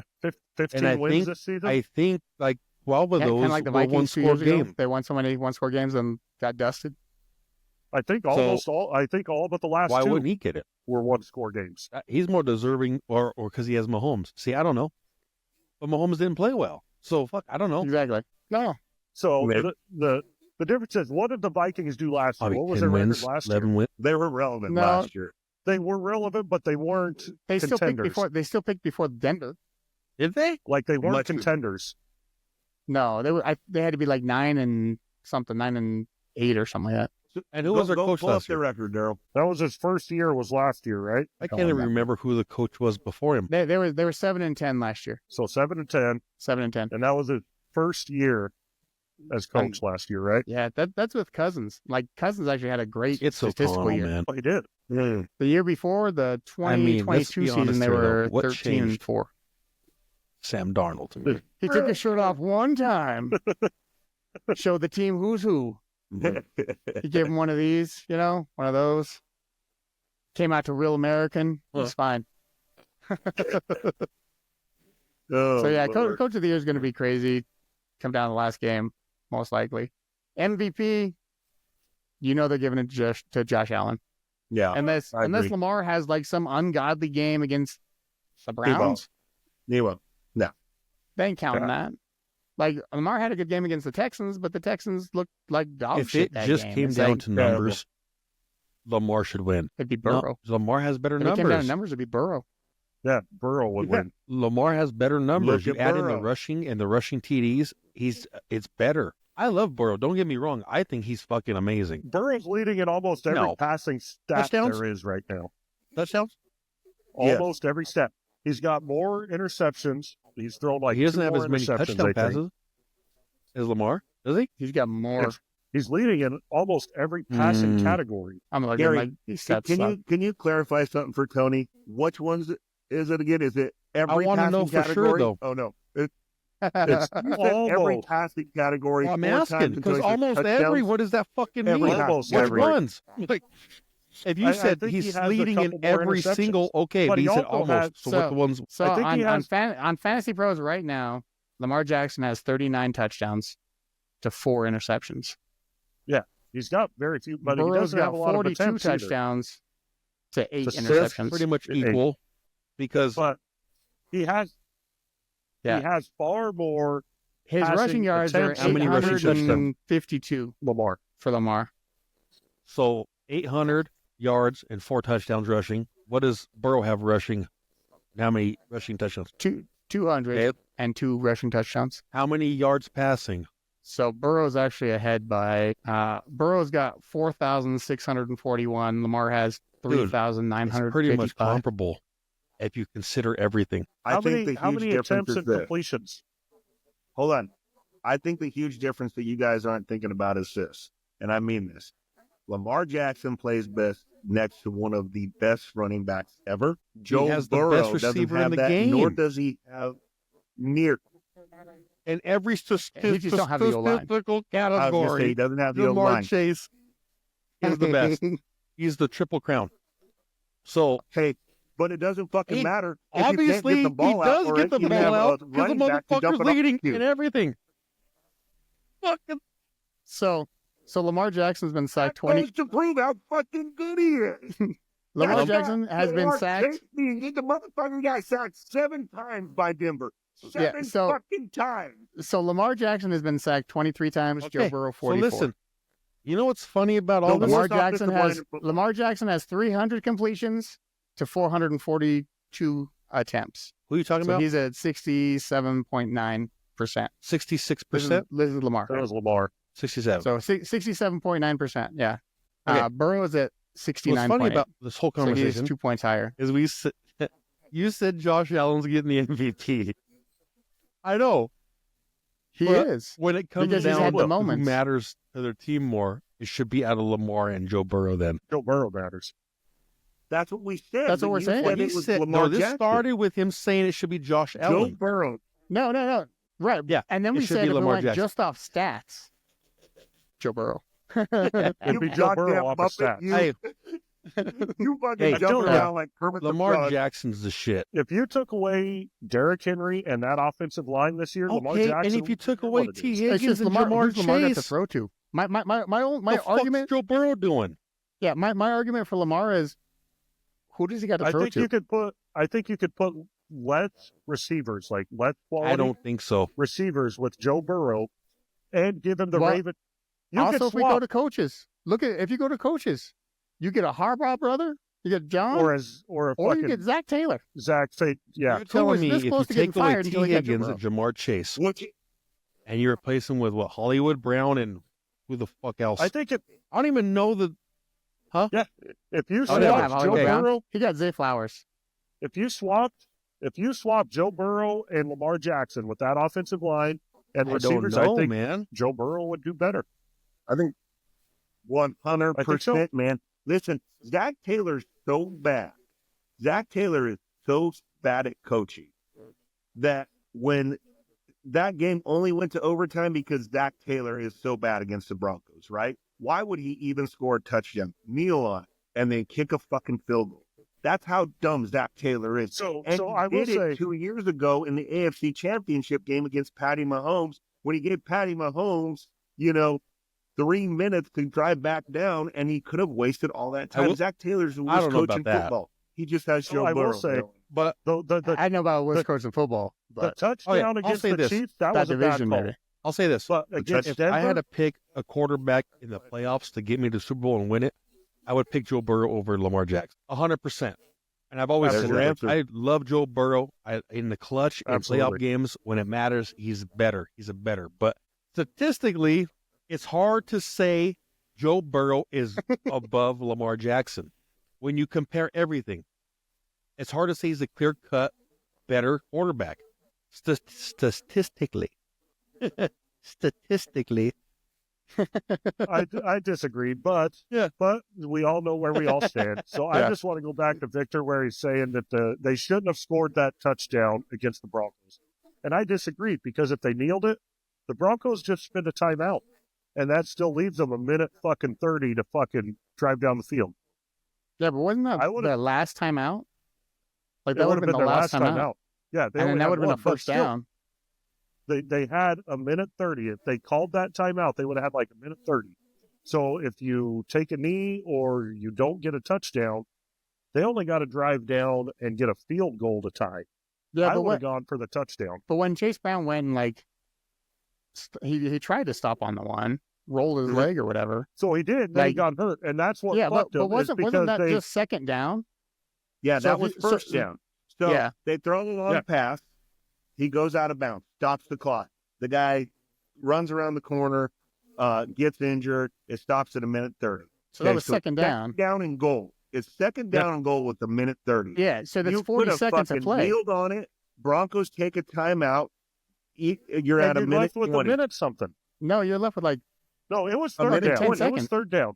15 I wins think- this season. I think like 12 of kind those of like the were Vikings 2 1-score years ago. games. They won so many 1-score games and got dusted. I think almost all. I think all but the last Why 2 wouldn't he get it? were 1-score games. He's more deserving, or because he has Mahomes. See, I don't know, but Mahomes didn't play well, so fuck, I don't know. Exactly. No. So Maybe. the difference is, what did the Vikings do last year? Probably What was 10 their record wins, last 11 year? wins. They were relevant No. last year. They were relevant, but they weren't They still picked contenders. before. They still picked before Denver. Did they? Like they weren't Much- contenders. No, they were. They had to be like 9 and something, 9 and 8 or something like that. And who was their coach pull up last their year? record, Daryl. That was his first year. Was last year, right? I Don't can't even remember. remember who the coach was before him. They were 7-10 last year. So 7-10, 7-10. and that was his first year as coach last year, right? Yeah, that's with Cousins. Like Cousins actually had a great It's statistical O'Connell, year. man. Well, he did. The year before, the I mean, let's 2022 be season, honest they here, though. were What 13-4. Sam Darnold to me. He took his shirt off one time, showed the team who's who. He gave him one of these, one of those. Came out to Real American. It's fine. So yeah, coach of the year is going to be crazy. Come down to the last game, most likely. MVP, they're giving it to Josh Allen. Yeah. Unless Lamar has like some ungodly game against the Browns. He won't. No. They ain't counting that. Like Lamar had a good game against the Texans, but the Texans looked like dog shit. If it just came down to numbers, Lamar should win. It'd be Burrow. No, Lamar has better If it numbers. came down to numbers, it'd be Burrow. Yeah, Burrow would win. Lamar has better numbers. You Look at add in the Burrow. rushing and the rushing TDs, it's better. I love Burrow. Don't get me wrong. I think he's fucking amazing. Burrow's leading in almost every No. passing stat Touchdowns? there is right now. Touchdowns? Yes. Almost every step. He's got more interceptions. He's thrown like He doesn't two have more as many interceptions, touchdown I think. passes as Lamar, does he? He's got more. Yes. He's leading in almost every passing Mm. category. I'm looking Gary, like these stats Can suck. you clarify something for Tony? Which ones is it again? Is it every wanna passing know for sure, category? though. Oh no. It's every Almost. passing category. Well, I'm 4 times asking until because he says almost touchdowns. every. What does that fucking Every mean? Almost Which every. ones? Like, if you I said think he he's has a leading in couple more every interceptions. single, okay, But but he you said also almost. has- So what the ones? So I think he has- on Fantasy Pros right now, Lamar Jackson has 39 touchdowns to 4 interceptions. He's got very few, but he Burrow's doesn't have got a lot of 42 attempts either. touchdowns to 8 To six, interceptions. Pretty much Hey. equal, because But he has far more His passing rushing yards are attempts. How many rushing touchdowns? 852 Lamar. for Lamar. so 800 yards and 4 touchdowns rushing. What does Burrow have rushing? How many rushing touchdowns? 202 rushing touchdowns. How many yards passing? So Burrow's actually ahead by Burrow's got 4,641. Lamar has Dude, It's 3,955. pretty much comparable if you consider everything. I think the how huge many difference attempts is and this. completions? Hold on. I think the huge difference that you guys aren't thinking about is this, and I mean this. Lamar Jackson plays best next to one of the best running backs ever. Joe has the Burrow best doesn't receiver have in the that, game. nor does he have near. In every He just don't have the O-line. statistical I was going to say he category, doesn't have the Lamar O-line. Chase is the best. He's the triple crown. So Hey, but it doesn't fucking He- matter. If you can't obviously, get he the ball out, does or get if the you ball have a out because the running back to dump motherfucker's it off leading to. in everything. Fucking So Lamar Jackson's been sacked That 20. goes to prove how fucking good he is. Lamar That's Jackson not- has been Lamar sacked. Jackson, the motherfucker got sacked 7 times by Denver. 7 so- fucking times. So Lamar Jackson has been sacked 23 times. Joe Okay, Burrow so 44. listen. You know what's funny about all The this? worst Lamar Jackson has 300 completions to 442 attempts. Who are you talking So about? he's at 67.9%. 66%, This is Lamar. That was Lamar. 67. So 67.9%. Yeah. Okay. Burrow is at What's 69. funny about this whole so he's conversation 2 points higher. is you said Josh Allen's getting the MVP. I know. He But is. When it comes Because he's down had to the who moments. matters to their team more, it should be out of Lamar and Joe Burrow then. Joe Burrow matters. That's what we said. That's what but we're you saying. said He it was said, Lamar no, this Jackson. started with him saying it should be Josh Joe Allen. Burrow. No. Right. Yeah, And then it we should said be if we Lamar went Jackson. just off stats, Joe Burrow. It'd be You Joe goddamn Burrow off of Muppet, stats. you. Hey, You fucking Hey, jumping don't- around like Kermit the Lamar Frog. Jackson's the shit. If you took away Derrick Henry and that offensive line this year, Lamar Okay, Jackson. and if you took would away know what it T. is. It's Higgins just and Lamar, Jamar who's Lamar got to Chase, throw to. My the fuck's argument. Joe Burrow doing? Yeah, my argument for Lamar is, who does he got to I throw think to? you could put less receivers, like less quality I don't think so. receivers with Joe Burrow, and give him the Well, Raven. You Also, could if we go swap, to coaches, if you go to coaches, you get a Harbaugh brother, you get John, or a or you fucking get Zach Taylor. Zach Fate. Yeah, You're telling was me this if you close to getting take away fired T. until he got Joe Higgins and Jamar Chase, Which, and you replace him with what, Hollywood Brown and who the fuck else? I think I don't even know the. if you Oh, they don't have swap Joe Hollywood Brown. Burrow, He got Zay Flowers. if you swap Joe Burrow and Lamar Jackson with that offensive line and I don't receivers, know, I think man. Joe Burrow would do better. I think 100%, so. man. Listen, Zach Taylor's so bad. Zach Taylor is so bad at coaching that when that game only went to overtime because Zach Taylor is so bad against the Broncos, right? Why would he even score a touchdown? Kneel on. and then kick a fucking field goal. That's how dumb Zach Taylor is. So And I he will did it say 2 years ago in the AFC Championship game against Patty Mahomes when he gave Patty Mahomes, 3 minutes to drive back down, and he could have wasted all that time. Zach Taylor's the I worst don't know coach about in that. football. He just has Joe I will Burrow. say, But I know about West Coast in football, the but touchdown I'll against say the this. Chiefs, that that was a bad division, call. maybe. I'll say this. But against If Denver, I had to pick a quarterback in the playoffs to get me to the Super Bowl and win it, I would pick Joe Burrow over Lamar Jackson. 100%. And I've always There's said your that. answer. I love Joe Burrow. In the clutch and Absolutely. playoff games, when it matters, he's better. He's a better. But statistically, it's hard to say Joe Burrow is above Lamar Jackson. When you compare everything, it's hard to say he's a clear-cut better quarterback. Statistically. Statistically. I disagree, but we all know where we all stand. So I just want to go back to Victor where he's saying that they shouldn't have scored that touchdown against the Broncos. And I disagree because if they kneeled it, the Broncos just spent a timeout. And that still leaves them a minute fucking 30 to fucking drive down the field. Yeah, but wasn't that the last time out? Like, that would have been the their last time out. Yeah, And then that would have been a one, but first still, down. They had a minute 30. If they called that timeout, they would have had like a minute 30. So if you take a knee or you don't get a touchdown, they only got to drive down and get a field goal to tie. Yeah, I but would have gone for the touchdown. But when Chase Brown went, like, he tried to stop on the one, rolled his leg or whatever. So he did, then he got hurt, and that's what fucked him. But wasn't that just second down? Yeah, So that if was you- first so- down. So Yeah. they throw the long pass. He goes out of bounds, stops the clock. The guy runs around the corner, gets injured. It stops at a minute 30. So that was second down. Second down and goal. It's second down and goal with a minute 30. Yeah, so that's You 40 could have seconds to fucking play. kneeled on it. Broncos take a timeout. You're And at a you're minute left with 20. a minute something. No, you're left with like No, it was A third minute down. 10 It was seconds. third down.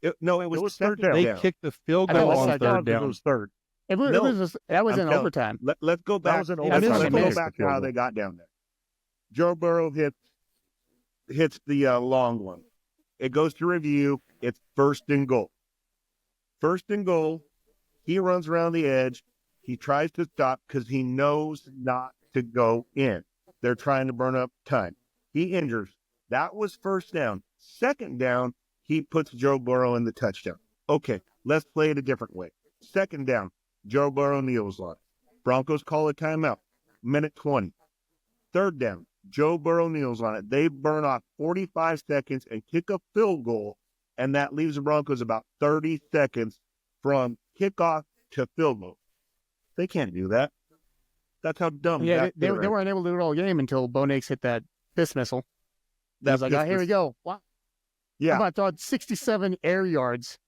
It was third second down. They down. kicked the field I thought goal it was on second third It down. was third. it was, No. that was I'm in telling- overtime. Let's go back. was in Let's overtime. go Missed back the to how field they goal. got down there. Joe Burrow hits the long one. It goes to review. It's first and goal. First and goal. He runs around the edge. He tries to stop because he knows not to go in. They're trying to burn up time. He injures. That was first down. Second down, he puts Joe Burrow in the touchdown. Okay, let's play it a different way. Second down, Joe Burrow kneels on it. Broncos call a timeout. Minute 20. Third down, Joe Burrow kneels on it. They burn off 45 seconds and kick a field goal, and that leaves the Broncos about 30 seconds from kickoff to field goal. They can't do that. That's how dumb. Yeah, Zach they Taylor is. weren't able to do it all game until Bo Nix hit that fist missile. He was like, That's oh, here we go. Wow. Yeah, I'm about to throw 67 air yards.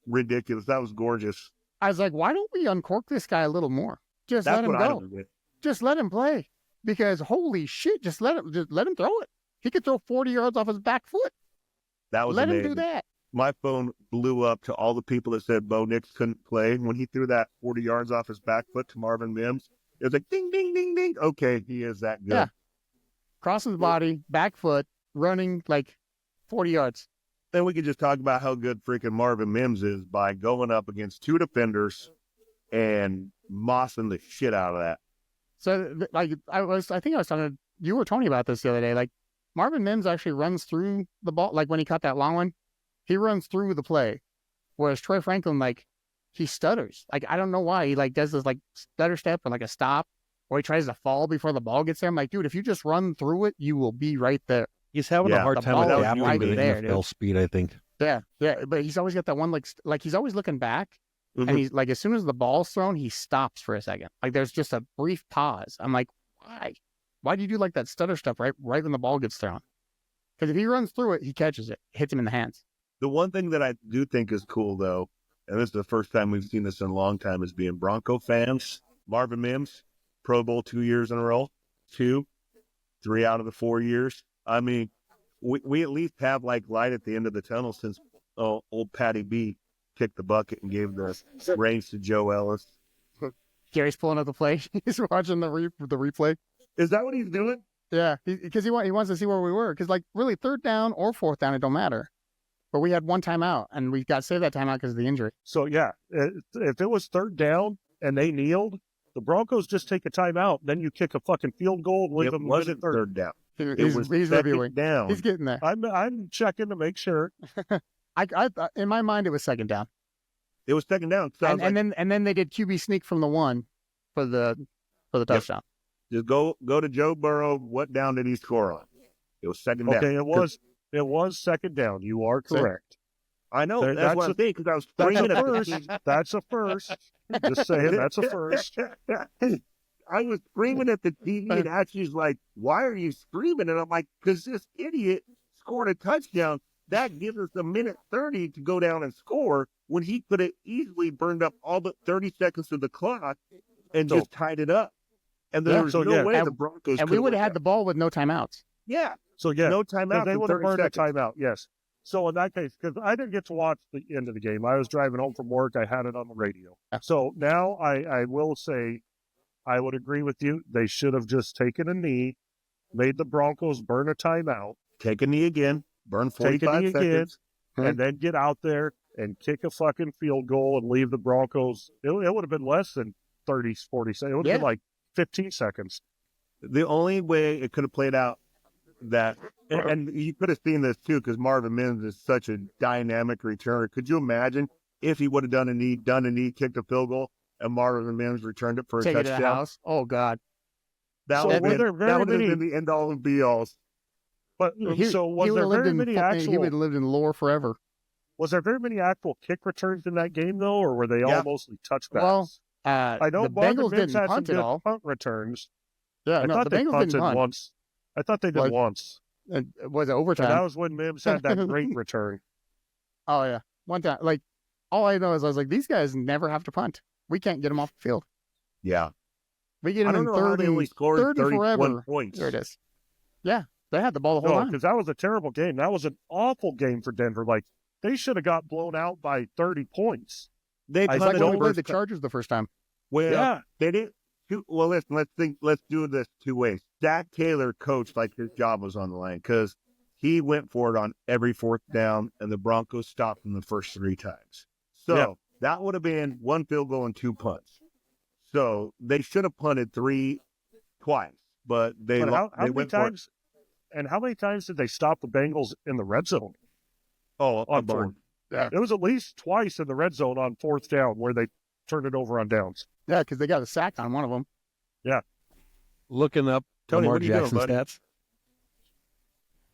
ridiculous. That was gorgeous. I was like, why don't we uncork this guy a little more? Just That's let him what I go. do with. Just let him play. Because holy shit, just let him throw it. He could throw 40 yards off his back foot. That was Let him amazing. do that. My phone blew up to all the people that said Bo Nix couldn't play when he threw that 40 yards off his back foot to Marvin Mims. It was like ding, ding, ding, ding. Okay, he is that good. Yeah. Crosses the body, back foot, running like 40 yards. Then we could just talk about how good freaking Marvin Mims is by going up against two defenders and mossing the shit out of that. So, like, I think I was talking to you or Tony about this the other day. Like, Marvin Mims actually runs through the ball. Like, when he caught that long one, he runs through the play. Whereas Troy Franklin, like, he stutters. Like, I don't know why. He, like, does this, like, stutter step or, like, a stop. Or he tries to fall before the ball gets there. I'm like, dude, if you just run through it, you will be right there. He's having a hard the time ball is adapting right to the there, NFL speed, I think. Yeah, yeah. But he's always got that one, like he's always looking back. Mhm. And he's, like, as soon as the ball's thrown, he stops for a second. Like, there's just a brief pause. I'm like, why? Why do you do, like, that stutter step right when the ball gets thrown? Because if he runs through it, he catches it, hits him in the hands. The one thing that I do think is cool, though, and this is the first time we've seen this in a long time, is being Bronco fans. Marvin Mims, Pro Bowl 2 years in a row. 3 out of the 4 years. I mean, we at least have, like, light at the end of the tunnel since old Patty B kicked the bucket and gave the reins to Joe Ellis. Gary's pulling up the play. He's watching the replay. Is that what he's doing? Yeah, because he wants to see where we were. Because, like, really, third down or fourth down, it don't matter. but we had one timeout, and we got saved that timeout because of the injury. So, yeah, if it was third down and they kneeled, the Broncos just take a timeout. Then you kick a fucking field goal and leave It them wasn't third down. He's He's reviewing. down. He's getting there. I'm checking to make sure. I in my mind, it was second down. It was second down. So I was And then they did QB sneak from the 1 for the touchdown. just go to Joe Burrow. What down did he score on? It was second down. Okay, it was second down. You are correct. I know. There- That's what that's I'm saying, because I was That's screaming a at the first. team. That's a first. Just saying, that's a first. I was screaming at the TV, and Ashley's like, "Why are you screaming?" And I'm like, "Because this idiot scored a touchdown. That gives us a minute 30 to go down and score when he could have easily burned up all but 30 seconds of the clock and just tied it up." And there was no way the Broncos And we would have had the ball with no timeouts. Yeah. So, yeah, No timeout. they in would have 30 burned a seconds. timeout, yes. So, in that case, because I didn't get to watch the end of the game, I was driving home from work. I had it on the radio. So now I will say I would agree with you. They should have just taken a knee, made the Broncos burn a timeout, Take a knee again. Burn take a 45 knee again, seconds. and then get out there and kick a fucking field goal and leave the Broncos. It would have been less than 30, 40 seconds. It would have been like 15 seconds. The only way it could have played out that, and you could have seen this too, because Marvin Mims is such a dynamic returner. Could you imagine if he would have done a knee, kicked a field goal, and Marvin Mims returned it for a Take it to the touchdown? house. Oh, God. That So would were have there very been many- the end all and be alls. But so was he would there have lived very in many he actual would have lived in lore forever. was there very many actual kick returns in that game though, or were they all Yeah. mostly touchbacks? Well, I know the Marvin Bengals Mims didn't had some punt at good all. punt returns. Yeah, I no, thought the they Bengals punted didn't punt. once. I thought they did once. Was it And overtime? that was when Mims had that great return. Oh, yeah. One time. Like, all I know is I was like, these guys never have to punt. We can't get them off the field. Yeah. We get I them don't in know how they 30, only scored 30 31 forever. points. There it is. Yeah, they had the ball the whole No, time. because that was a terrible game. That was an awful game for Denver. Like, they should have got blown out by 30 points. They I It's like punted when we over. played the Chargers the first time. Well, Yeah. they didn't. Well, listen. Let's do this two ways. Zach Taylor coached like his job was on the line because he went for it on every fourth down, and the Broncos stopped him the first 3 times. So Yeah. that would have been 1 field goal and 2 punts. So they should have punted twice, but they But how they many went for it. times? And how many times did they stop the Bengals in the red zone? Oh, On a bunch. fourth. It was at least twice in the red zone on fourth down where they turned it over on downs. Yeah, because they got a sack on one of them. Looking up Tony, Lamar what are you doing, Jackson buddy? stats.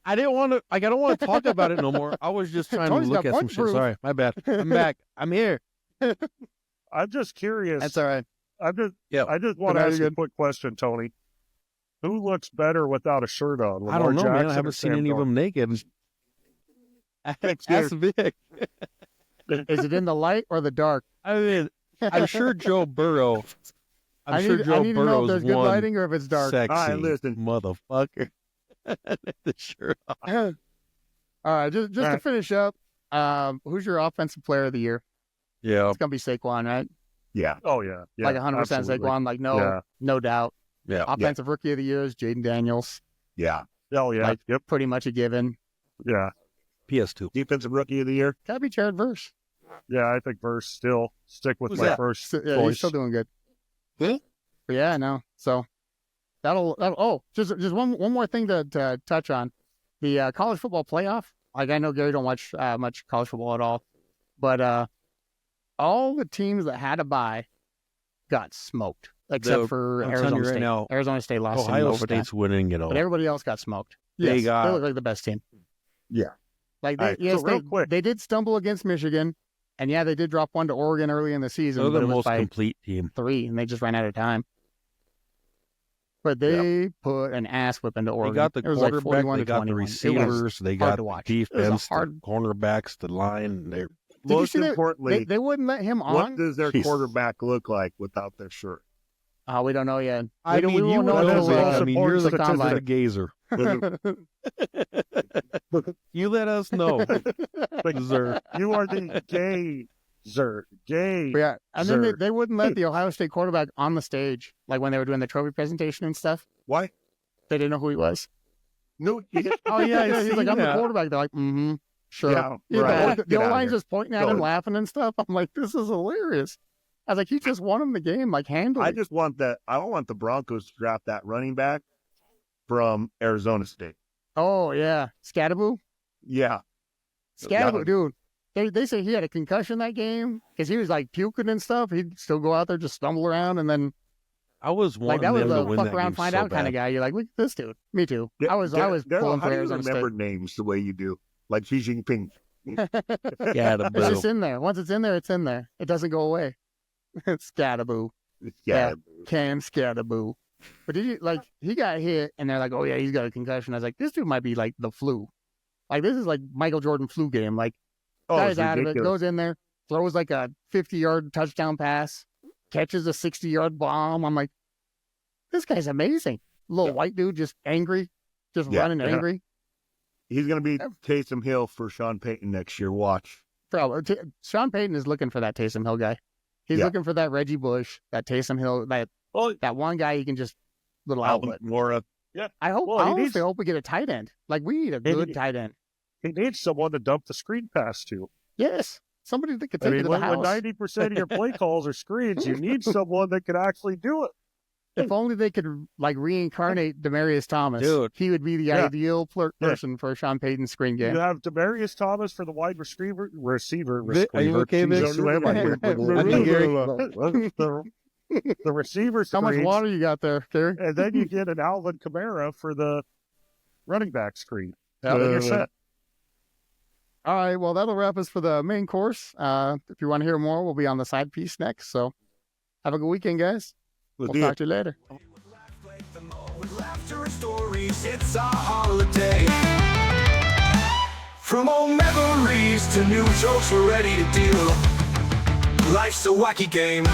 I didn't want to. I don't want to talk about it no more. I was just trying Tony's to look got at some punch shit. proof. Sorry, my bad. I'm back. I'm here. I'm just curious. That's all right. I just want No, to you're ask you a good. quick question, Tony. Who looks better without a shirt on? I Lamar don't know, man. Jackson I or haven't seen Sam any of Darnold? them naked. Next Ask Vic. Is it in the light or the dark? I mean, I'm sure Joe Burrow. I I'm sure need to Joe know if Burrow's there's good one lighting or if it's dark. sexy All right, listen. motherfucker. The shirt on. All right, just All to right. finish up, who's your offensive player of the year? Yeah, It's gonna be Saquon, right? Yeah. Oh yeah, yeah, Like 100% absolutely. Saquon, like Yeah. no doubt. yeah. Offensive rookie of the year is Jaden Daniels, Yeah. Oh yeah, Like- yep, pretty much a given. yeah, PS2. Defensive rookie of the year. Gotta be Jared Verse. yeah. I think Verse still stick with Who's my that? first Yeah, choice. he's still doing good. Who? But yeah, I know. So that'll oh, just one more thing to touch on. The college football playoff. Like, I know Gary don't watch much college football at all, but all the teams that had a bye got smoked, except for I'm telling you Arizona right State. now, Arizona State lost in Ohio overtime, State's winning it all. but everybody else got smoked. They Yes, got- they look like the best team. Yeah. Like, All right, yes, so real quick. they did stumble against Michigan, and yeah, they did drop one to Oregon early in the season. They're but the it was most by complete team. 3, and they just ran out of time. But they put an ass whip into They Oregon. got the It was like quarterback, 41 they to got the 21. It was receivers, they hard got to watch. the It was a defense, hard- the cornerbacks, the line. They're Did you Most see that? importantly, They wouldn't let him what on. does their Jeez. quarterback look like without their shirt? We don't know yet. I mean, we you won't would know know until that. I mean, you're the the combine. gazer. You let us know. Sir. You are the gazer. Gay. But yeah, and then Sir. they wouldn't let the Ohio State quarterback on the stage, like when they were doing the trophy presentation and stuff. Why? They didn't know who he was. No. Oh, yeah, I He's seen like, I'm the that. quarterback. They're like, mm-hmm. Sure. Yeah, right. The Get out of O-line's here. just pointing at Go him, ahead. laughing and stuff. I'm like, this is hilarious. I was like, he just won him the game, like handily. I just want that. I don't want the Broncos to draft that running back from Arizona State. Oh yeah, Scadaboo. Yeah. Scadaboo, dude. They say he had a concussion that game because he was like puking and stuff. He'd still go out there, just stumble around, and then I was like wanting that was them to the win fuck that around, game find so out kind of bad. guy. You're like, look at this dude. Me too. I was Daryl, pulling how for do you Arizona remember State. names the way you do? Like Xi Jinping. Yeah, the It's just boo. in there. Once it's in there, it's in there. It doesn't go away. Scadaboo. Yeah. Cam Scadaboo. But did you like he got hit and they're like, oh yeah, he's got a concussion. I was like, this dude might be like the flu. Like this is like Michael Jordan flu game. Like Oh, guy's it's out of it, ridiculous. goes in there, throws like a 50-yard touchdown pass, catches a 60-yard bomb. I'm like, this guy's amazing. Little white dude, just angry, just Yeah, running yeah. angry. He's going to be Taysom Hill for Sean Payton next year. Watch. Probably. Sean Payton is looking for that Taysom Hill guy. He's Yeah. looking for that Reggie Bush, that Taysom Hill, that one guy he can just little Alvin outlet. Kamara. I hope. Well, I he honestly needs- hope we get a tight end. Like we need a good tight end. He needs someone to dump the screen pass to. Yes, somebody that could I take it mean, to the when house. 90% of your play calls are screens, you need someone that can actually do it. If only they could like reincarnate Demarius Thomas, Dude. he would be the Yeah. ideal person for a Sean Payton screen game. You have Demarius Thomas for the wide receiver. Vic, are you okay, Vic? Jesus, who am I here? I think Gary- the receiver How much screens, water you got there, Gary? and then you get an Alvin Kamara for the running back screen. Then you're set. All right, well, that'll wrap us for the main course. If you want to hear more, we'll be on the side piece next. So have a good weekend, guys. We'll We'll do talk to you later. With laughter and stories, it's our holiday. From old memories to new jokes, we're ready to deal. Life's a wacky game.